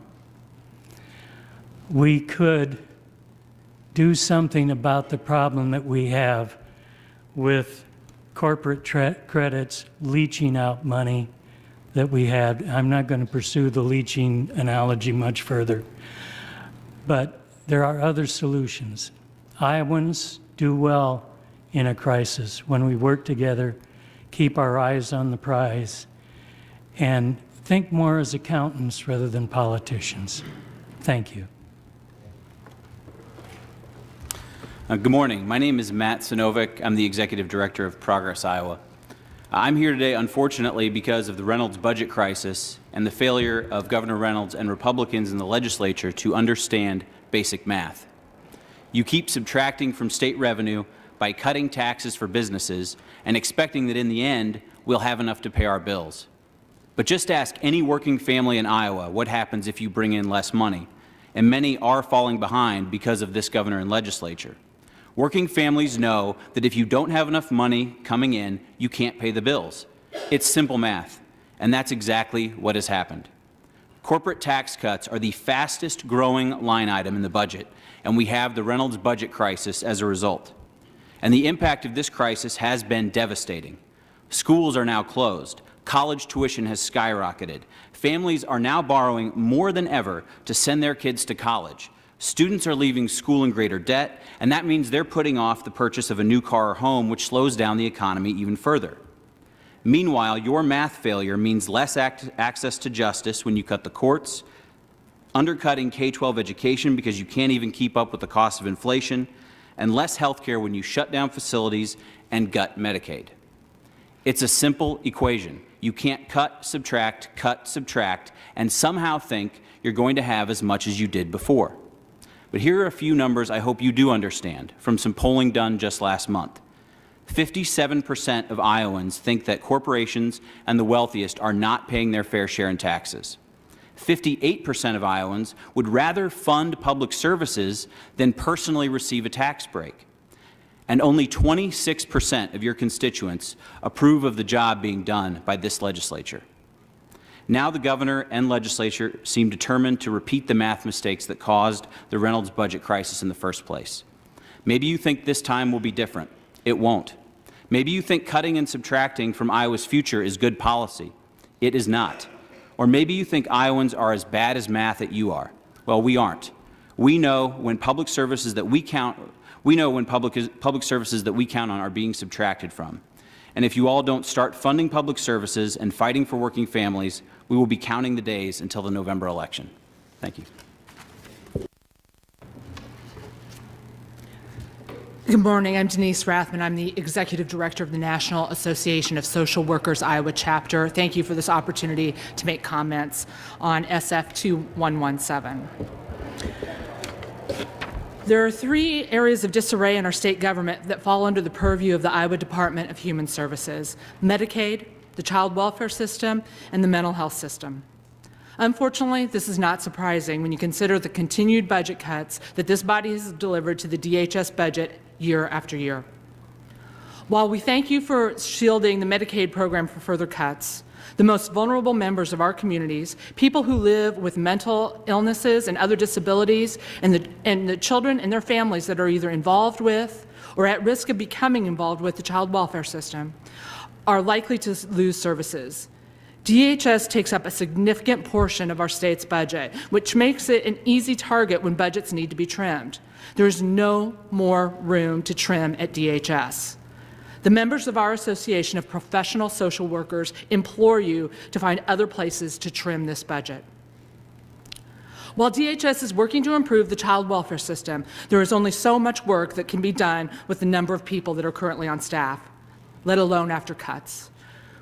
Speaker 16: We could do something about the problem that we have with corporate credits leaching out money that we had. I'm not going to pursue the leaching analogy much further, but there are other solutions. Iowans do well in a crisis when we work together, keep our eyes on the prize, and think more as accountants rather than politicians. Thank you.
Speaker 17: Good morning. My name is Matt Sinovic. I'm the Executive Director of Progress Iowa. I'm here today, unfortunately, because of the Reynolds budget crisis and the failure of Governor Reynolds and Republicans in the legislature to understand basic math. You keep subtracting from state revenue by cutting taxes for businesses and expecting that in the end we'll have enough to pay our bills. But just ask any working family in Iowa what happens if you bring in less money, and many are falling behind because of this governor and legislature. Working families know that if you don't have enough money coming in, you can't pay the bills. It's simple math, and that's exactly what has happened. Corporate tax cuts are the fastest growing line item in the budget, and we have the Reynolds budget crisis as a result. And the impact of this crisis has been devastating. Schools are now closed. College tuition has skyrocketed. Families are now borrowing more than ever to send their kids to college. Students are leaving school in greater debt, and that means they're putting off the purchase of a new car or home, which slows down the economy even further. Meanwhile, your math failure means less access to justice when you cut the courts, undercutting K-12 education because you can't even keep up with the cost of inflation, and less health care when you shut down facilities and gut Medicaid. It's a simple equation. You can't cut, subtract, and somehow think you're going to have as much as you did before. But here are a few numbers I hope you do understand from some polling done just last month. 57% of Iowans think that corporations and the wealthiest are not paying their fair share in taxes. 58% of Iowans would rather fund public services than personally receive a tax break. And only 26% of your constituents approve of the job being done by this legislature. Now the governor and legislature seem determined to repeat the math mistakes that caused the Reynolds budget crisis in the first place. Maybe you think this time will be different. It won't. Maybe you think cutting and subtracting from Iowa's future is good policy. It is not. Or maybe you think Iowans are as bad as math that you are. Well, we aren't. We know when public services that we count on are being subtracted from. And if you all don't start funding public services and fighting for working families, we will be counting the days until the November election. Thank you.
Speaker 18: Good morning. I'm Denise Rathman. I'm the Executive Director of the National Association of Social Workers Iowa Chapter. Thank you for this opportunity to make comments on SF 2117. There are three areas of disarray in our state government that fall under the purview of the Iowa Department of Human Services: Medicaid, the child welfare system, and the mental health system. Unfortunately, this is not surprising when you consider the continued budget cuts that this body has delivered to the DHS budget year after year. While we thank you for shielding the Medicaid program from further cuts, the most vulnerable members of our communities, people who live with mental illnesses and other disabilities, and the children and their families that are either involved with or at risk of becoming involved with the child welfare system, are likely to lose services. DHS takes up a significant portion of our state's budget, which makes it an easy target when budgets need to be trimmed. There is no more room to trim at DHS. The members of our Association of Professional Social Workers implore you to find other places to trim this budget. While DHS is working to improve the child welfare system, there is only so much work that can be done with the number of people that are currently on staff, let alone after cuts.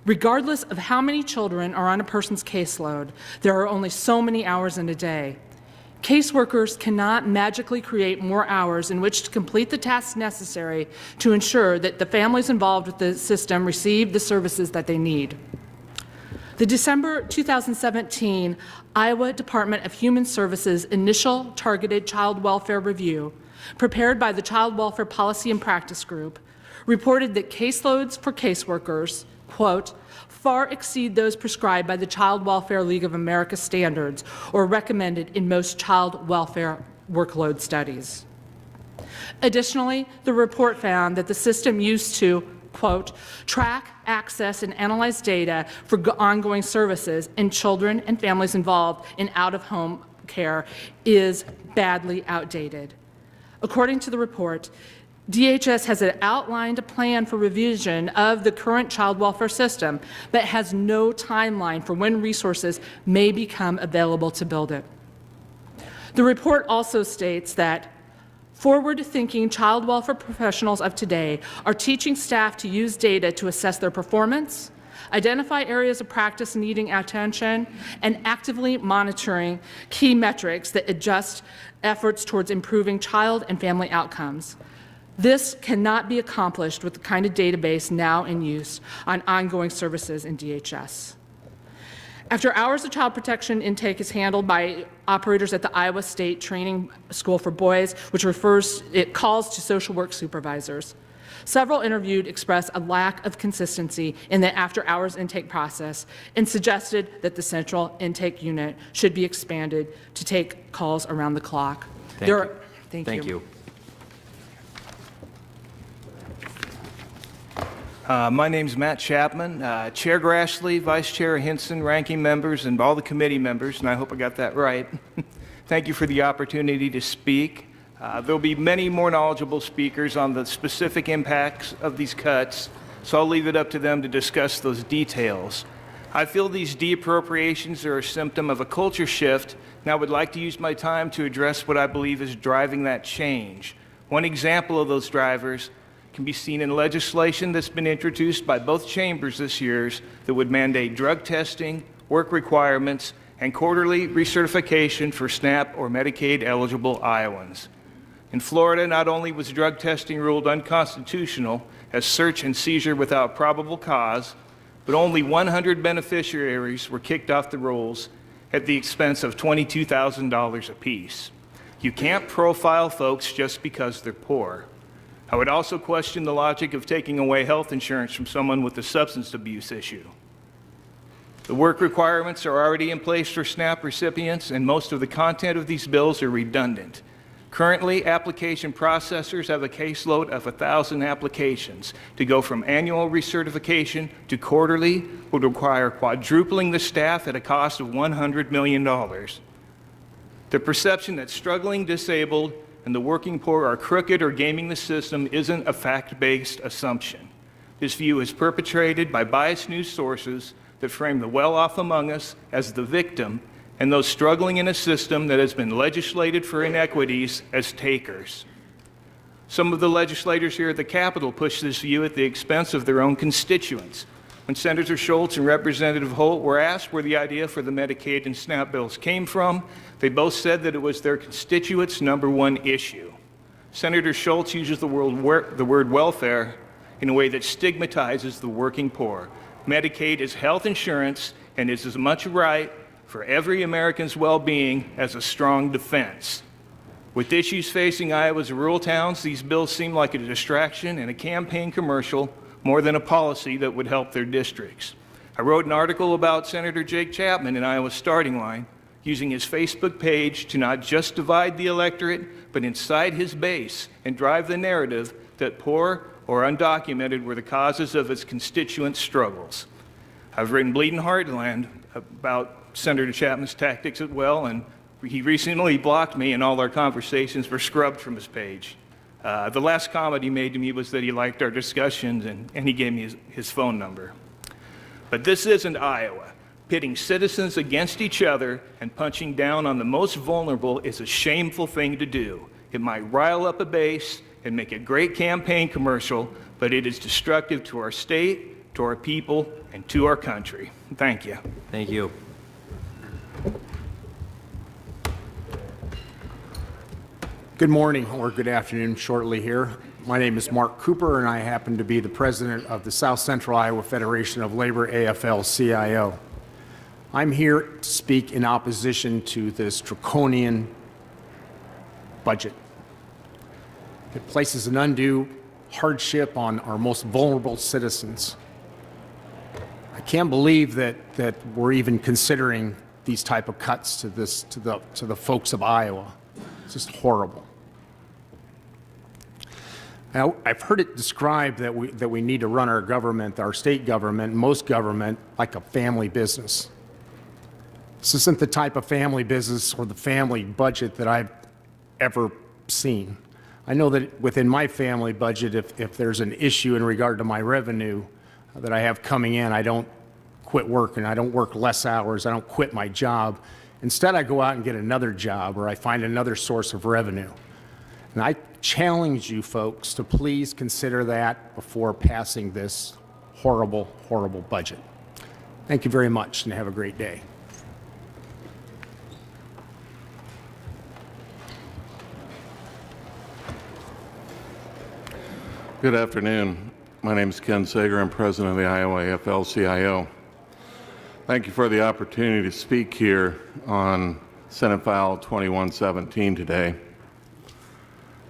Speaker 18: Regardless of how many children are on a person's caseload, there are only so many hours in a day. Caseworkers cannot magically create more hours in which to complete the tasks necessary to ensure that the families involved with the system receive the services that they need. The December 2017 Iowa Department of Human Services Initial Targeted Child Welfare Review, prepared by the Child Welfare Policy and Practice Group, reported that caseloads for caseworkers, quote, far exceed those prescribed by the Child Welfare League of America standards or recommended in most child welfare workload studies. Additionally, the report found that the system used to, quote, track, access, and analyze data for ongoing services in children and families involved in out-of-home care is badly outdated. According to the report, DHS has outlined a plan for revision of the current child welfare system, but has no timeline for when resources may become available to build it. The report also states that forward-thinking child welfare professionals of today are teaching staff to use data to assess their performance, identify areas of practice needing attention, and actively monitoring key metrics that adjust efforts towards improving child and family outcomes. This cannot be accomplished with the kind of database now in use on ongoing services in DHS. After hours of child protection intake is handled by operators at the Iowa State Training School for Boys, which calls to social work supervisors. Several interviewed expressed a lack of consistency in the after-hours intake process and suggested that the central intake unit should be expanded to take calls around the clock.
Speaker 1: Thank you.
Speaker 19: My name's Matt Chapman, Chair Grassley, Vice Chair Hinson, ranking members, and all the committee members, and I hope I got that right. Thank you for the opportunity to speak. There'll be many more knowledgeable speakers on the specific impacts of these cuts, so I'll leave it up to them to discuss those details. I feel these de-appropriations are a symptom of a culture shift, and I would like to use my time to address what I believe is driving that change. One example of those drivers can be seen in legislation that's been introduced by both chambers this year that would mandate drug testing, work requirements, and quarterly recertification for SNAP or Medicaid eligible Iowans. In Florida, not only was drug testing ruled unconstitutional as search and seizure without probable cause, but only 100 beneficiaries were kicked off the rolls at the expense of $22,000 apiece. You can't profile folks just because they're poor. I would also question the logic of taking away health insurance from someone with a substance abuse issue. The work requirements are already in place for SNAP recipients, and most of the content of these bills are redundant. Currently, application processors have a caseload of 1,000 applications. To go from annual recertification to quarterly would require quadrupling the staff at a cost of $100 million. The perception that struggling, disabled, and the working poor are crooked or gaming the system isn't a fact-based assumption. This view is perpetrated by biased news sources that frame the well-off among us as the victim and those struggling in a system that has been legislated for inequities as takers. Some of the legislators here at the Capitol push this view at the expense of their own constituents. When Senator Schultz and Representative Holt were asked where the idea for the Medicaid and SNAP bills came from, they both said that it was their constituents' #1 issue. Senator Schultz uses the word welfare in a way that stigmatizes the working poor. Medicaid is health insurance and is as much a right for every American's well-being as a strong defense. With issues facing Iowa's rural towns, these bills seem like a distraction and a campaign commercial more than a policy that would help their districts. I wrote an article about Senator Jake Chapman in Iowa's Starting Line, using his Facebook page to not just divide the electorate, but incite his base and drive the narrative that poor or undocumented were the causes of his constituents' struggles. I've written Bleeding Heartland about Senator Chapman's tactics as well, and he recently blocked me, and all our conversations were scrubbed from his page. The last comment he made to me was that he liked our discussions, and he gave me his phone number. But this isn't Iowa. Pitting citizens against each other and punching down on the most vulnerable is a shameful thing to do. It might rile up a base and make a great campaign commercial, but it is destructive to our state, to our people, and to our country. Thank you.
Speaker 1: Thank you.
Speaker 12: Good morning, or good afternoon shortly here. My name is Mark Cooper, and I happen to be the president of the South Central Iowa Federation of Labor, AFL-CIO. I'm here to speak in opposition to this draconian budget. It places an undue hardship on our most vulnerable citizens. I can't believe that we're even considering these type of cuts to the folks of Iowa. It's just horrible. Now, I've heard it described that we need to run our government, our state government, most government, like a family business. This isn't the type of family business or the family budget that I've ever seen. I know that within my family budget, if there's an issue in regard to my revenue that I have coming in, I don't quit working, I don't work less hours, I don't quit my job. Instead, I go out and get another job, or I find another source of revenue. And I challenge you folks to please consider that before passing this horrible, horrible budget. Thank you very much, and have a great day.
Speaker 20: Good afternoon. My name is Ken Sager. I'm president of the Iowa AFL-CIO. Thank you for the opportunity to speak here on Senate File 2117 today.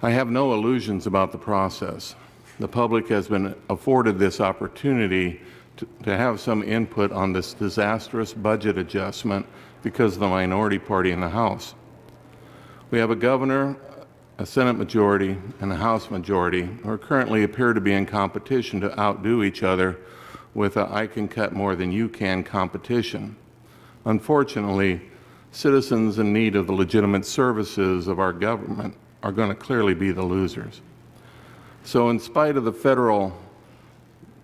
Speaker 20: I have no illusions about the process. The public has been afforded this opportunity to have some input on this disastrous budget adjustment because of the minority party in the House. We have a governor, a Senate majority, and a House majority who currently appear to be in competition to outdo each other with a I can cut more than you can competition. Unfortunately, citizens in need of the legitimate services of our government are going to clearly be the losers. So in spite of the federal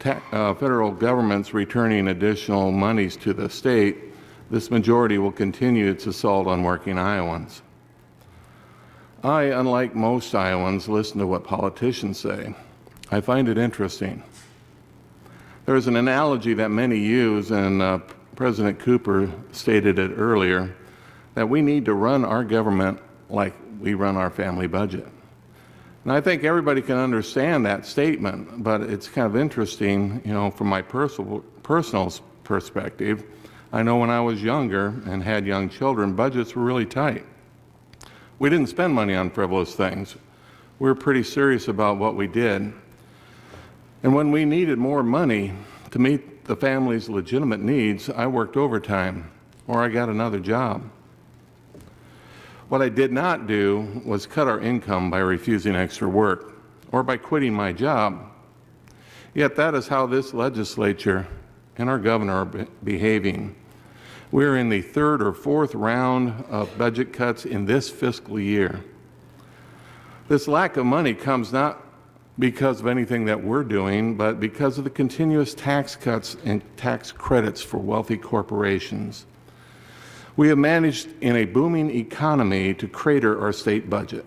Speaker 20: government's returning additional monies to the state, this majority will continue its assault on working Iowans. I, unlike most Iowans, listen to what politicians say. I find it interesting. There is an analogy that many use, and President Cooper stated it earlier, that we need to run our government like we run our family budget. And I think everybody can understand that statement, but it's kind of interesting, you know, from my personal perspective. I know when I was younger and had young children, budgets were really tight. We didn't spend money on frivolous things. We were pretty serious about what we did. And when we needed more money to meet the family's legitimate needs, I worked overtime or I got another job. What I did not do was cut our income by refusing extra work or by quitting my job. Yet that is how this legislature and our governor are behaving. We're in the third or fourth round of budget cuts in this fiscal year. This lack of money comes not because of anything that we're doing, but because of the continuous tax cuts and tax credits for wealthy corporations. We have managed in a booming economy to crater our state budget.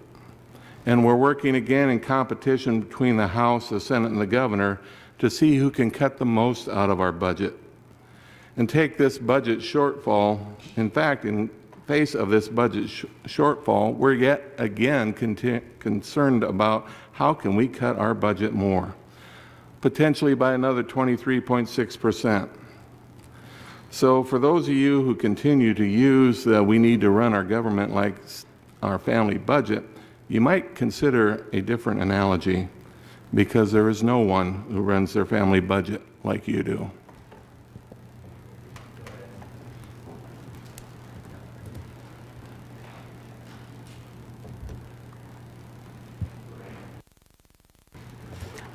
Speaker 20: And we're working again in competition between the House, the Senate, and the governor to see who can cut the most out of our budget and take this budget shortfall. In fact, in face of this budget shortfall, we're yet again concerned about how can we cut our budget more, potentially by another 23.6%. So for those of you who continue to use we need to run our government like our family budget, you might consider a different analogy, because there is no one who runs their family budget like you do.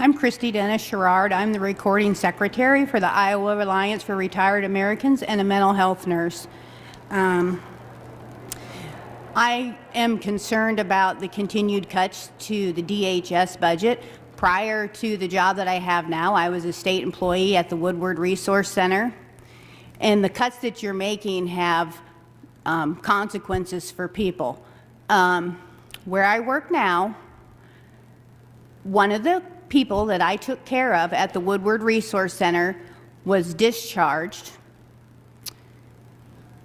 Speaker 21: I'm Christy Dennis Sherrard. I'm the recording secretary for the Iowa Alliance for Retired Americans and a mental health nurse. I am concerned about the continued cuts to the DHS budget. Prior to the job that I have now, I was a state employee at the Woodward Resource Center. And the cuts that you're making have consequences for people. Where I work now, one of the people that I took care of at the Woodward Resource Center was discharged,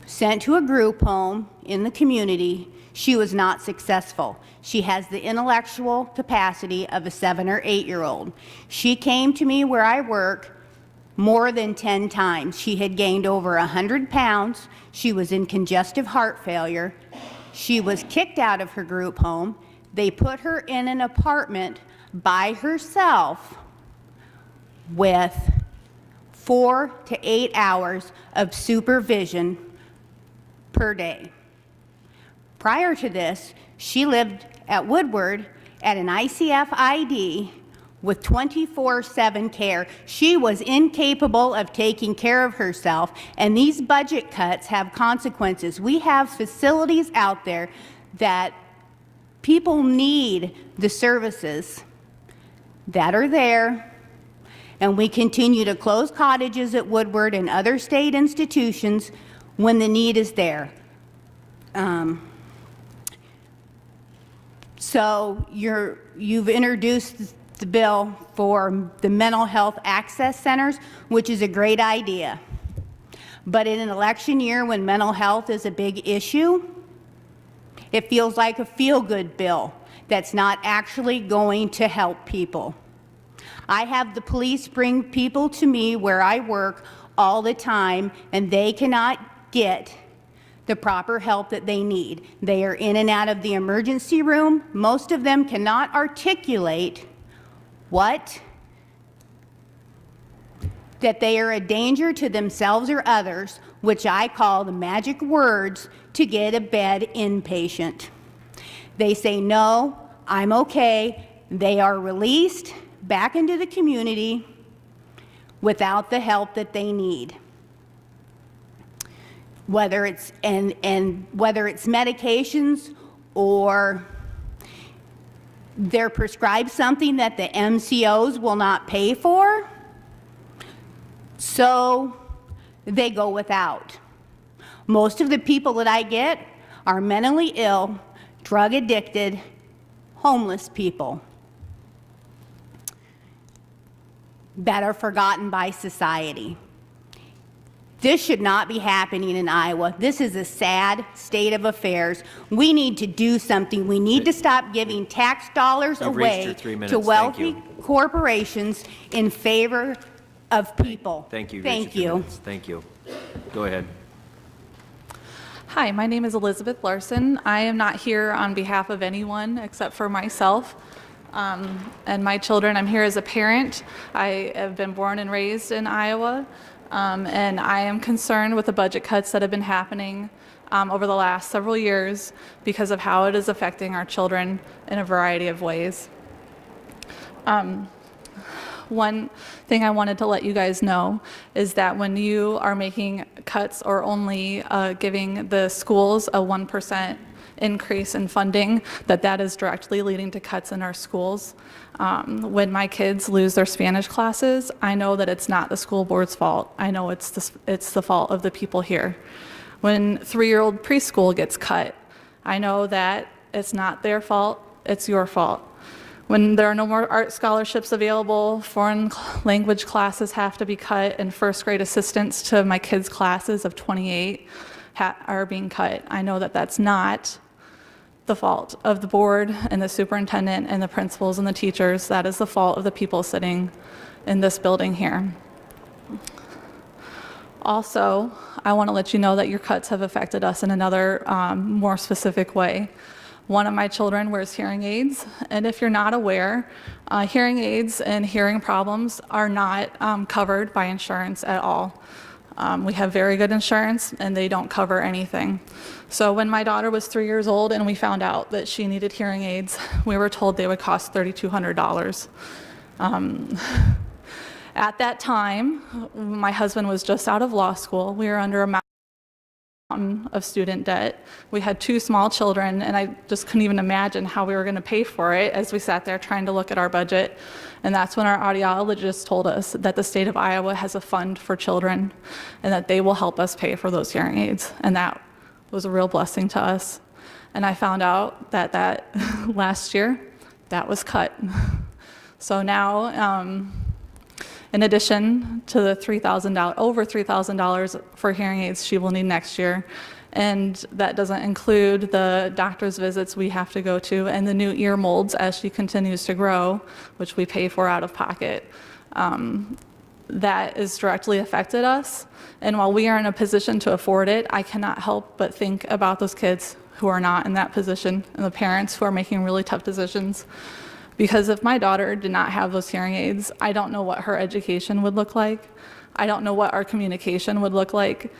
Speaker 21: sent to a group home in the community. She was not successful. She has the intellectual capacity of a 7 or 8-year-old. She came to me where I work more than 10 times. She had gained over 100 pounds. She was in congestive heart failure. She was kicked out of her group home. They put her in an apartment by herself with 4 to 8 hours of supervision per day. Prior to this, she lived at Woodward at an ICF ID with 24/7 care. She was incapable of taking care of herself, and these budget cuts have consequences. We have facilities out there that people need the services that are there, and we continue to close cottages at Woodward and other state institutions when the need is there. So you've introduced the bill for the mental health access centers, which is a great idea. But in an election year when mental health is a big issue, it feels like a feel-good bill that's not actually going to help people. I have the police bring people to me where I work all the time, and they cannot get the proper help that they need. They are in and out of the emergency room. Most of them cannot articulate that they are a danger to themselves or others, which I call the magic words to get a bed inpatient. They say, no, I'm okay. They are released back into the community without the help that they need. Whether it's whether it's medications or they're prescribed something that the MCOs will not pay for, so they go without. Most of the people that I get are mentally ill, drug addicted, homeless people that are forgotten by society. This should not be happening in Iowa. This is a sad state of affairs. We need to do something. We need to stop giving tax dollars
Speaker 1: You've reached your
Speaker 21: away
Speaker 1: 3 minutes.
Speaker 21: to
Speaker 1: Thank
Speaker 21: wealthy
Speaker 1: you.
Speaker 21: corporations in favor of people.
Speaker 1: Thank you.
Speaker 21: Thank
Speaker 1: Reached your 3
Speaker 21: you.
Speaker 1: minutes. Thank you. Go ahead.
Speaker 22: Hi, my name is Elizabeth Larson. I am not here on behalf of anyone except for myself and my children. I'm here as a parent. I have been born and raised in Iowa, and I am concerned with the budget cuts that have been happening over the last several years because of how it is affecting our children in a variety of ways. one thing I wanted to let you guys know is that when you are making cuts or only giving the schools a 1% increase in funding, that is directly leading to cuts in our schools. When my kids lose their Spanish classes, I know that it's not the school board's fault. I know it's the fault of the people here. When 3-year-old preschool gets cut, I know that it's not their fault, it's your fault. When there are no more art scholarships available, foreign language classes have to be cut, and first grade assistants to my kids' classes of 28 are being cut. I know that that's not the fault of the board and the superintendent and the principals and the teachers. That is the fault of the people sitting in this building here. Also, I want to let you know that your cuts have affected us in another more specific way. One of my children wears hearing aids, and if you're not aware, hearing aids and hearing problems are not covered by insurance at all. We have very good insurance, and they don't cover anything. So when my daughter was 3 years old and we found out that she needed hearing aids, we were told they would cost $3,200. At that time, my husband was just out of law school. We were under a mountain of student debt. We had 2 small children, and I just couldn't even imagine how we were going to pay for it as we sat there trying to look at our budget. And that's when our audiologist told us that the state of Iowa has a fund for children and that they will help us pay for those hearing aids. And that was a real blessing to us. And I found out that last year, that was cut. So now, in addition to the $3,000, over $3,000 for hearing aids she will need next year, and that doesn't include the doctor's visits we have to go to and the new ear molds as she continues to grow, which we pay for out of pocket. That has directly affected us, and while we are in a position to afford it, I cannot help but think about those kids who are not in that position and the parents who are making really tough decisions. Because if my daughter did not have those hearing aids, I don't know what her education would look like. I don't know what our communication would look like.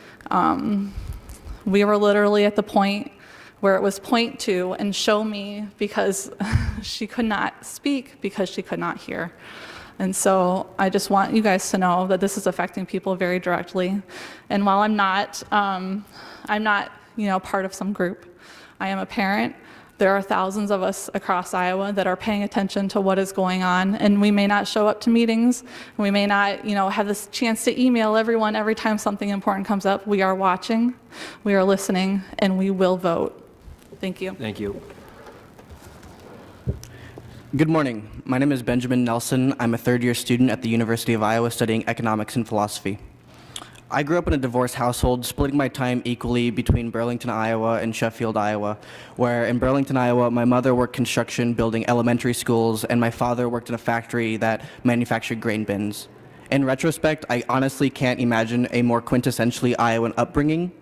Speaker 22: We were literally at the point where it was point to and show me, because she could not speak because she could not hear. And so I just want you guys to know that this is affecting people very directly. And while I'm not part of some group, I am a parent. There are thousands of us across Iowa that are paying attention to what is going on, and we may not show up to meetings. We may not, have this chance to email everyone every time something important comes up. We are watching, we are listening, and we will vote. Thank you.
Speaker 1: Thank you.
Speaker 2: Good morning. My name is Benjamin Nelson. I'm a third-year student at the University of Iowa studying economics and philosophy. I grew up in a divorced household, splitting my time equally between Burlington, Iowa and Sheffield, Iowa, where in Burlington, Iowa, my mother worked construction building elementary schools, and my father worked in a factory that manufactured grain bins. In retrospect, I honestly can't imagine a more quintessentially Iowan upbringing.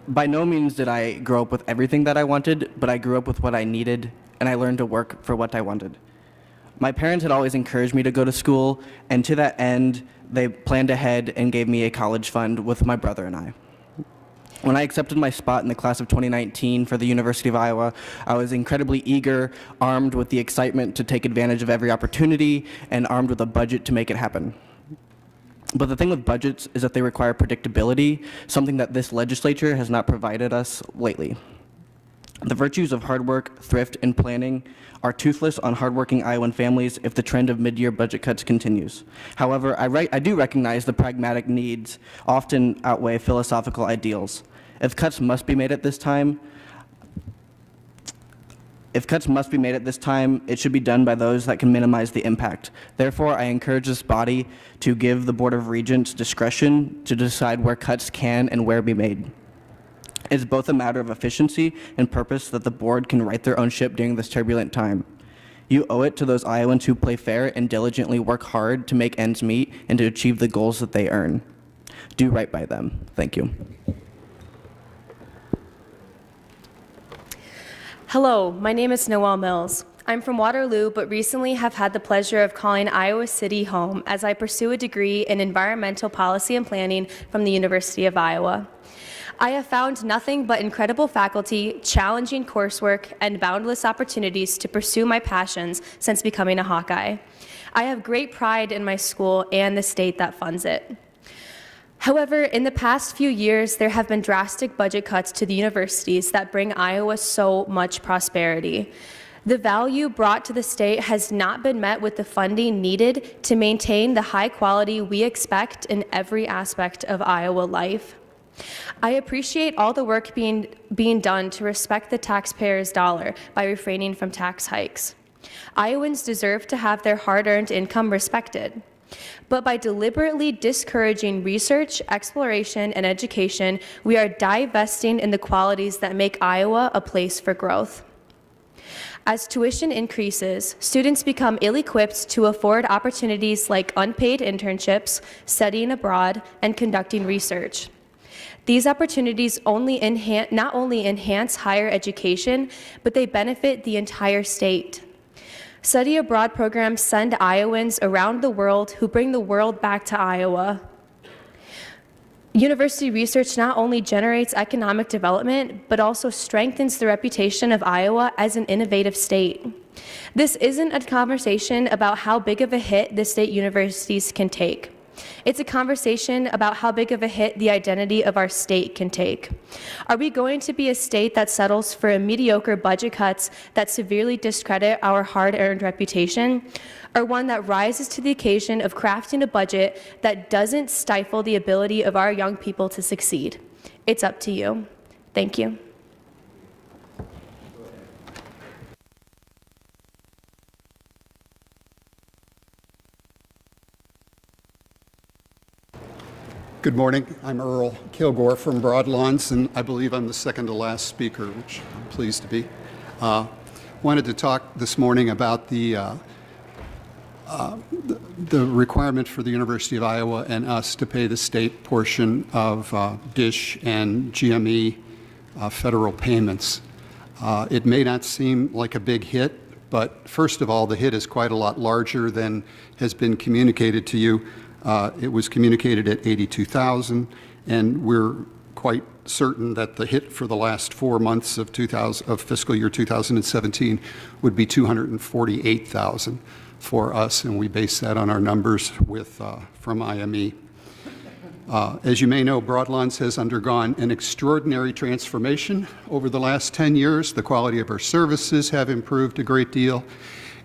Speaker 2: By no means did I grow up with everything that I wanted, but I grew up with what I needed, and I learned to work for what I wanted. My parents had always encouraged me to go to school, and to that end, they planned ahead and gave me a college fund with my brother and I. When I accepted my spot in the class of 2019 for the University of Iowa, I was incredibly eager, armed with the excitement to take advantage of every opportunity, and armed with a budget to make it happen. But the thing with budgets is that they require predictability, something that this legislature has not provided us lately. The virtues of hard work, thrift, and planning are toothless on hardworking Iowan families if the trend of mid-year budget cuts continues. However, I do recognize the pragmatic needs often outweigh philosophical ideals. If cuts must be made at this time, it should be done by those that can minimize the impact. Therefore, I encourage this body to give the Board of Regents discretion to decide where cuts can and where be made. It's both a matter of efficiency and purpose that the board can right their own ship during this turbulent time. You owe it to those Iowans who play fair and diligently work hard to make ends meet and to achieve the goals that they earn. Do right by them. Thank you.
Speaker 3: Hello, my name is Noelle Mills. I'm from Waterloo, but recently have had the pleasure of calling Iowa City home as I pursue a degree in environmental policy and planning from the University of Iowa. I have found nothing but incredible faculty, challenging coursework, and boundless opportunities to pursue my passions since becoming a Hawkeye. I have great pride in my school and the state that funds it. However, in the past few years, there have been drastic budget cuts to the universities that bring Iowa so much prosperity. The value brought to the state has not been met with the funding needed to maintain the high quality we expect in every aspect of Iowa life. I appreciate all the work being done to respect the taxpayer's dollar by refraining from tax hikes. Iowans deserve to have their hard-earned income respected. But by deliberately discouraging research, exploration, and education, we are divesting in the qualities that make Iowa a place for growth. As tuition increases, students become ill-equipped to afford opportunities like unpaid internships, studying abroad, and conducting research. These opportunities not only enhance higher education, but they benefit the entire state. Study abroad programs send Iowans around the world who bring the world back to Iowa. University research not only generates economic development, but also strengthens the reputation of Iowa as an innovative state. This isn't a conversation about how big of a hit the state universities can take. It's a conversation about how big of a hit the identity of our state can take. Are we going to be a state that settles for mediocre budget cuts that severely discredit our hard-earned reputation, or one that rises to the occasion of crafting a budget that doesn't stifle the ability of our young people to succeed? It's up to you. Thank you.
Speaker 4: Good morning. I'm Earl Kilgore from Broadlawns, and I believe I'm the second to last speaker, which I'm pleased to be. Wanted to talk this morning about the requirement for the University of Iowa and us to pay the state portion of DISH and GME federal payments. It may not seem like a big hit, but first of all, the hit is quite a lot larger than has been communicated to you. It was communicated at $82,000, and we're quite certain that the hit for the last 4 months of fiscal year 2017 would be $248,000 for us, and we base that on our numbers from IME. As you may know, Broadlawns has undergone an extraordinary transformation over the last 10 years. The quality of our services have improved a great deal,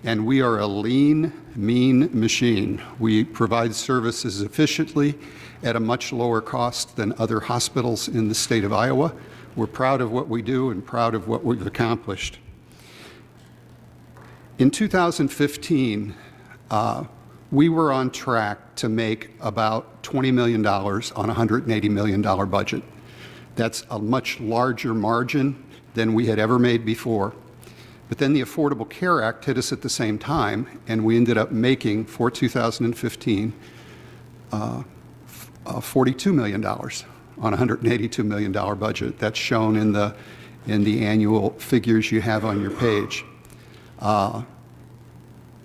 Speaker 4: and we are a lean, mean machine. We provide services efficiently at a much lower cost than other hospitals in the state of Iowa. We're proud of what we do and proud of what we've accomplished. In 2015, we were on track to make about $20 million on a $180 million budget. That's a much larger margin than we had ever made before. But then the Affordable Care Act hit us at the same time, and we ended up making, for 2015, $42 million on a $182 million budget. That's shown in the annual figures you have on your page.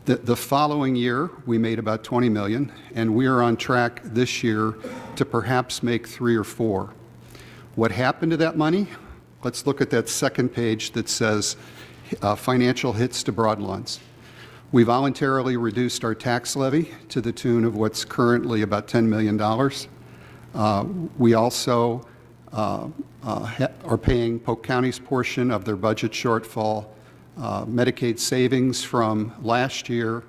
Speaker 4: The following year, we made about $20 million, and we are on track this year to perhaps make 3 or 4. What happened to that money? Let's look at that second page that says financial hits to Broadlawns. We voluntarily reduced our tax levy to the tune of what's currently about $10 million. We also are paying Polk County's portion of their budget shortfall, Medicaid savings from last year,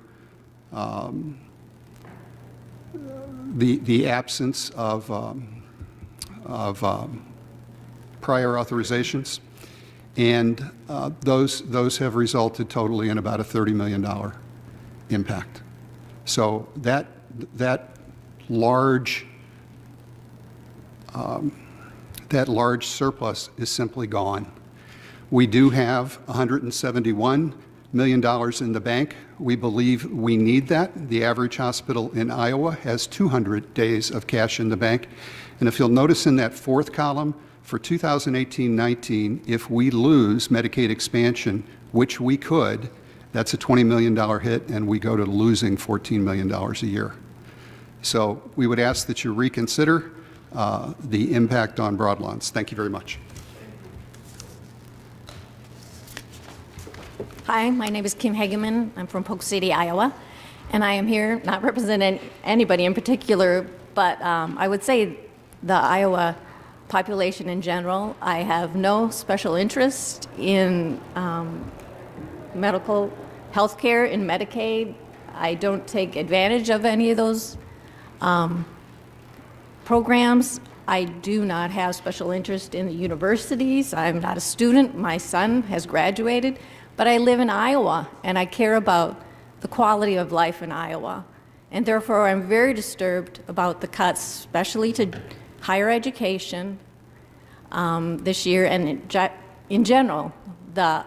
Speaker 4: the absence of prior authorizations, and those have resulted totally in about a $30 million impact. So that large surplus is simply gone. We do have $171 million in the bank. We believe we need that. The average hospital in Iowa has 200 days of cash in the bank. And if you'll notice in that fourth column, for 2018-19, if we lose Medicaid expansion, which we could, that's a $20 million hit, and we go to losing $14 million a year. So we would ask that you reconsider the impact on Broadlawns. Thank you very much.
Speaker 5: Hi, my name is Kim Hageman. I'm from Polk City, Iowa. And I am here not representing anybody in particular, but I would say the Iowa population in general. I have no special interest in medical health care, in Medicaid. I don't take advantage of any of those programs. I do not have special interest in the universities. I'm not a student. My son has graduated, but I live in Iowa, and I care about the quality of life in Iowa. And therefore, I'm very disturbed about the cuts, especially to higher education this year, and in general, the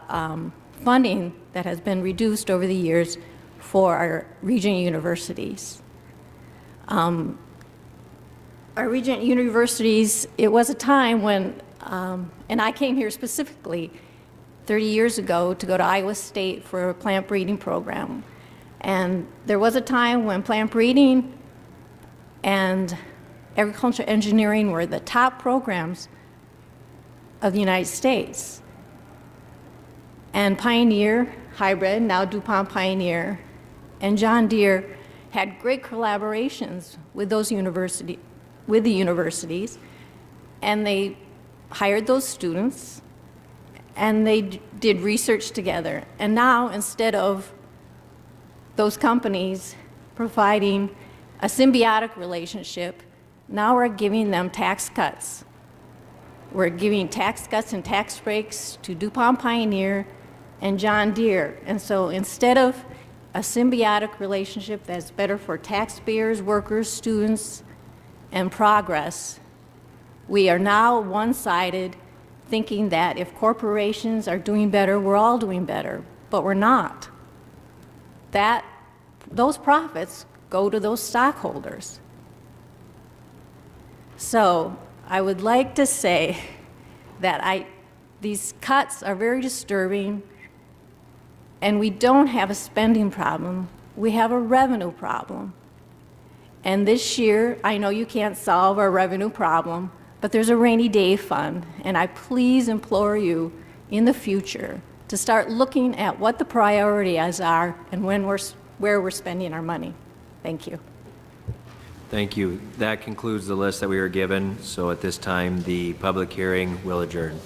Speaker 5: funding that has been reduced over the years for our regional universities. Our regional universities, it was a time when, and I came here specifically 30 years ago to go to Iowa State for a plant breeding program. And there was a time when plant breeding and agricultural engineering were the top programs of the United States. And Pioneer Hybrid, now DuPont Pioneer, and John Deere had great collaborations with the universities, and they hired those students, and they did research together. And now, instead of those companies providing a symbiotic relationship, now we're giving them tax cuts. We're giving tax cuts and tax breaks to DuPont Pioneer and John Deere. And so instead of a symbiotic relationship that's better for taxpayers, workers, students, and progress, we are now one-sided, thinking that if corporations are doing better, we're all doing better, but we're not. Those profits go to those stockholders. So I would like to say that these cuts are very disturbing, and we don't have a spending problem, we have a revenue problem. And this year, I know you can't solve our revenue problem, but there's a rainy day fund, and I please implore you in the future to start looking at what the priorities are and where we're spending our money. Thank you.
Speaker 1: Thank you. That concludes the list that we were given. So at this time, the public hearing will adjourn.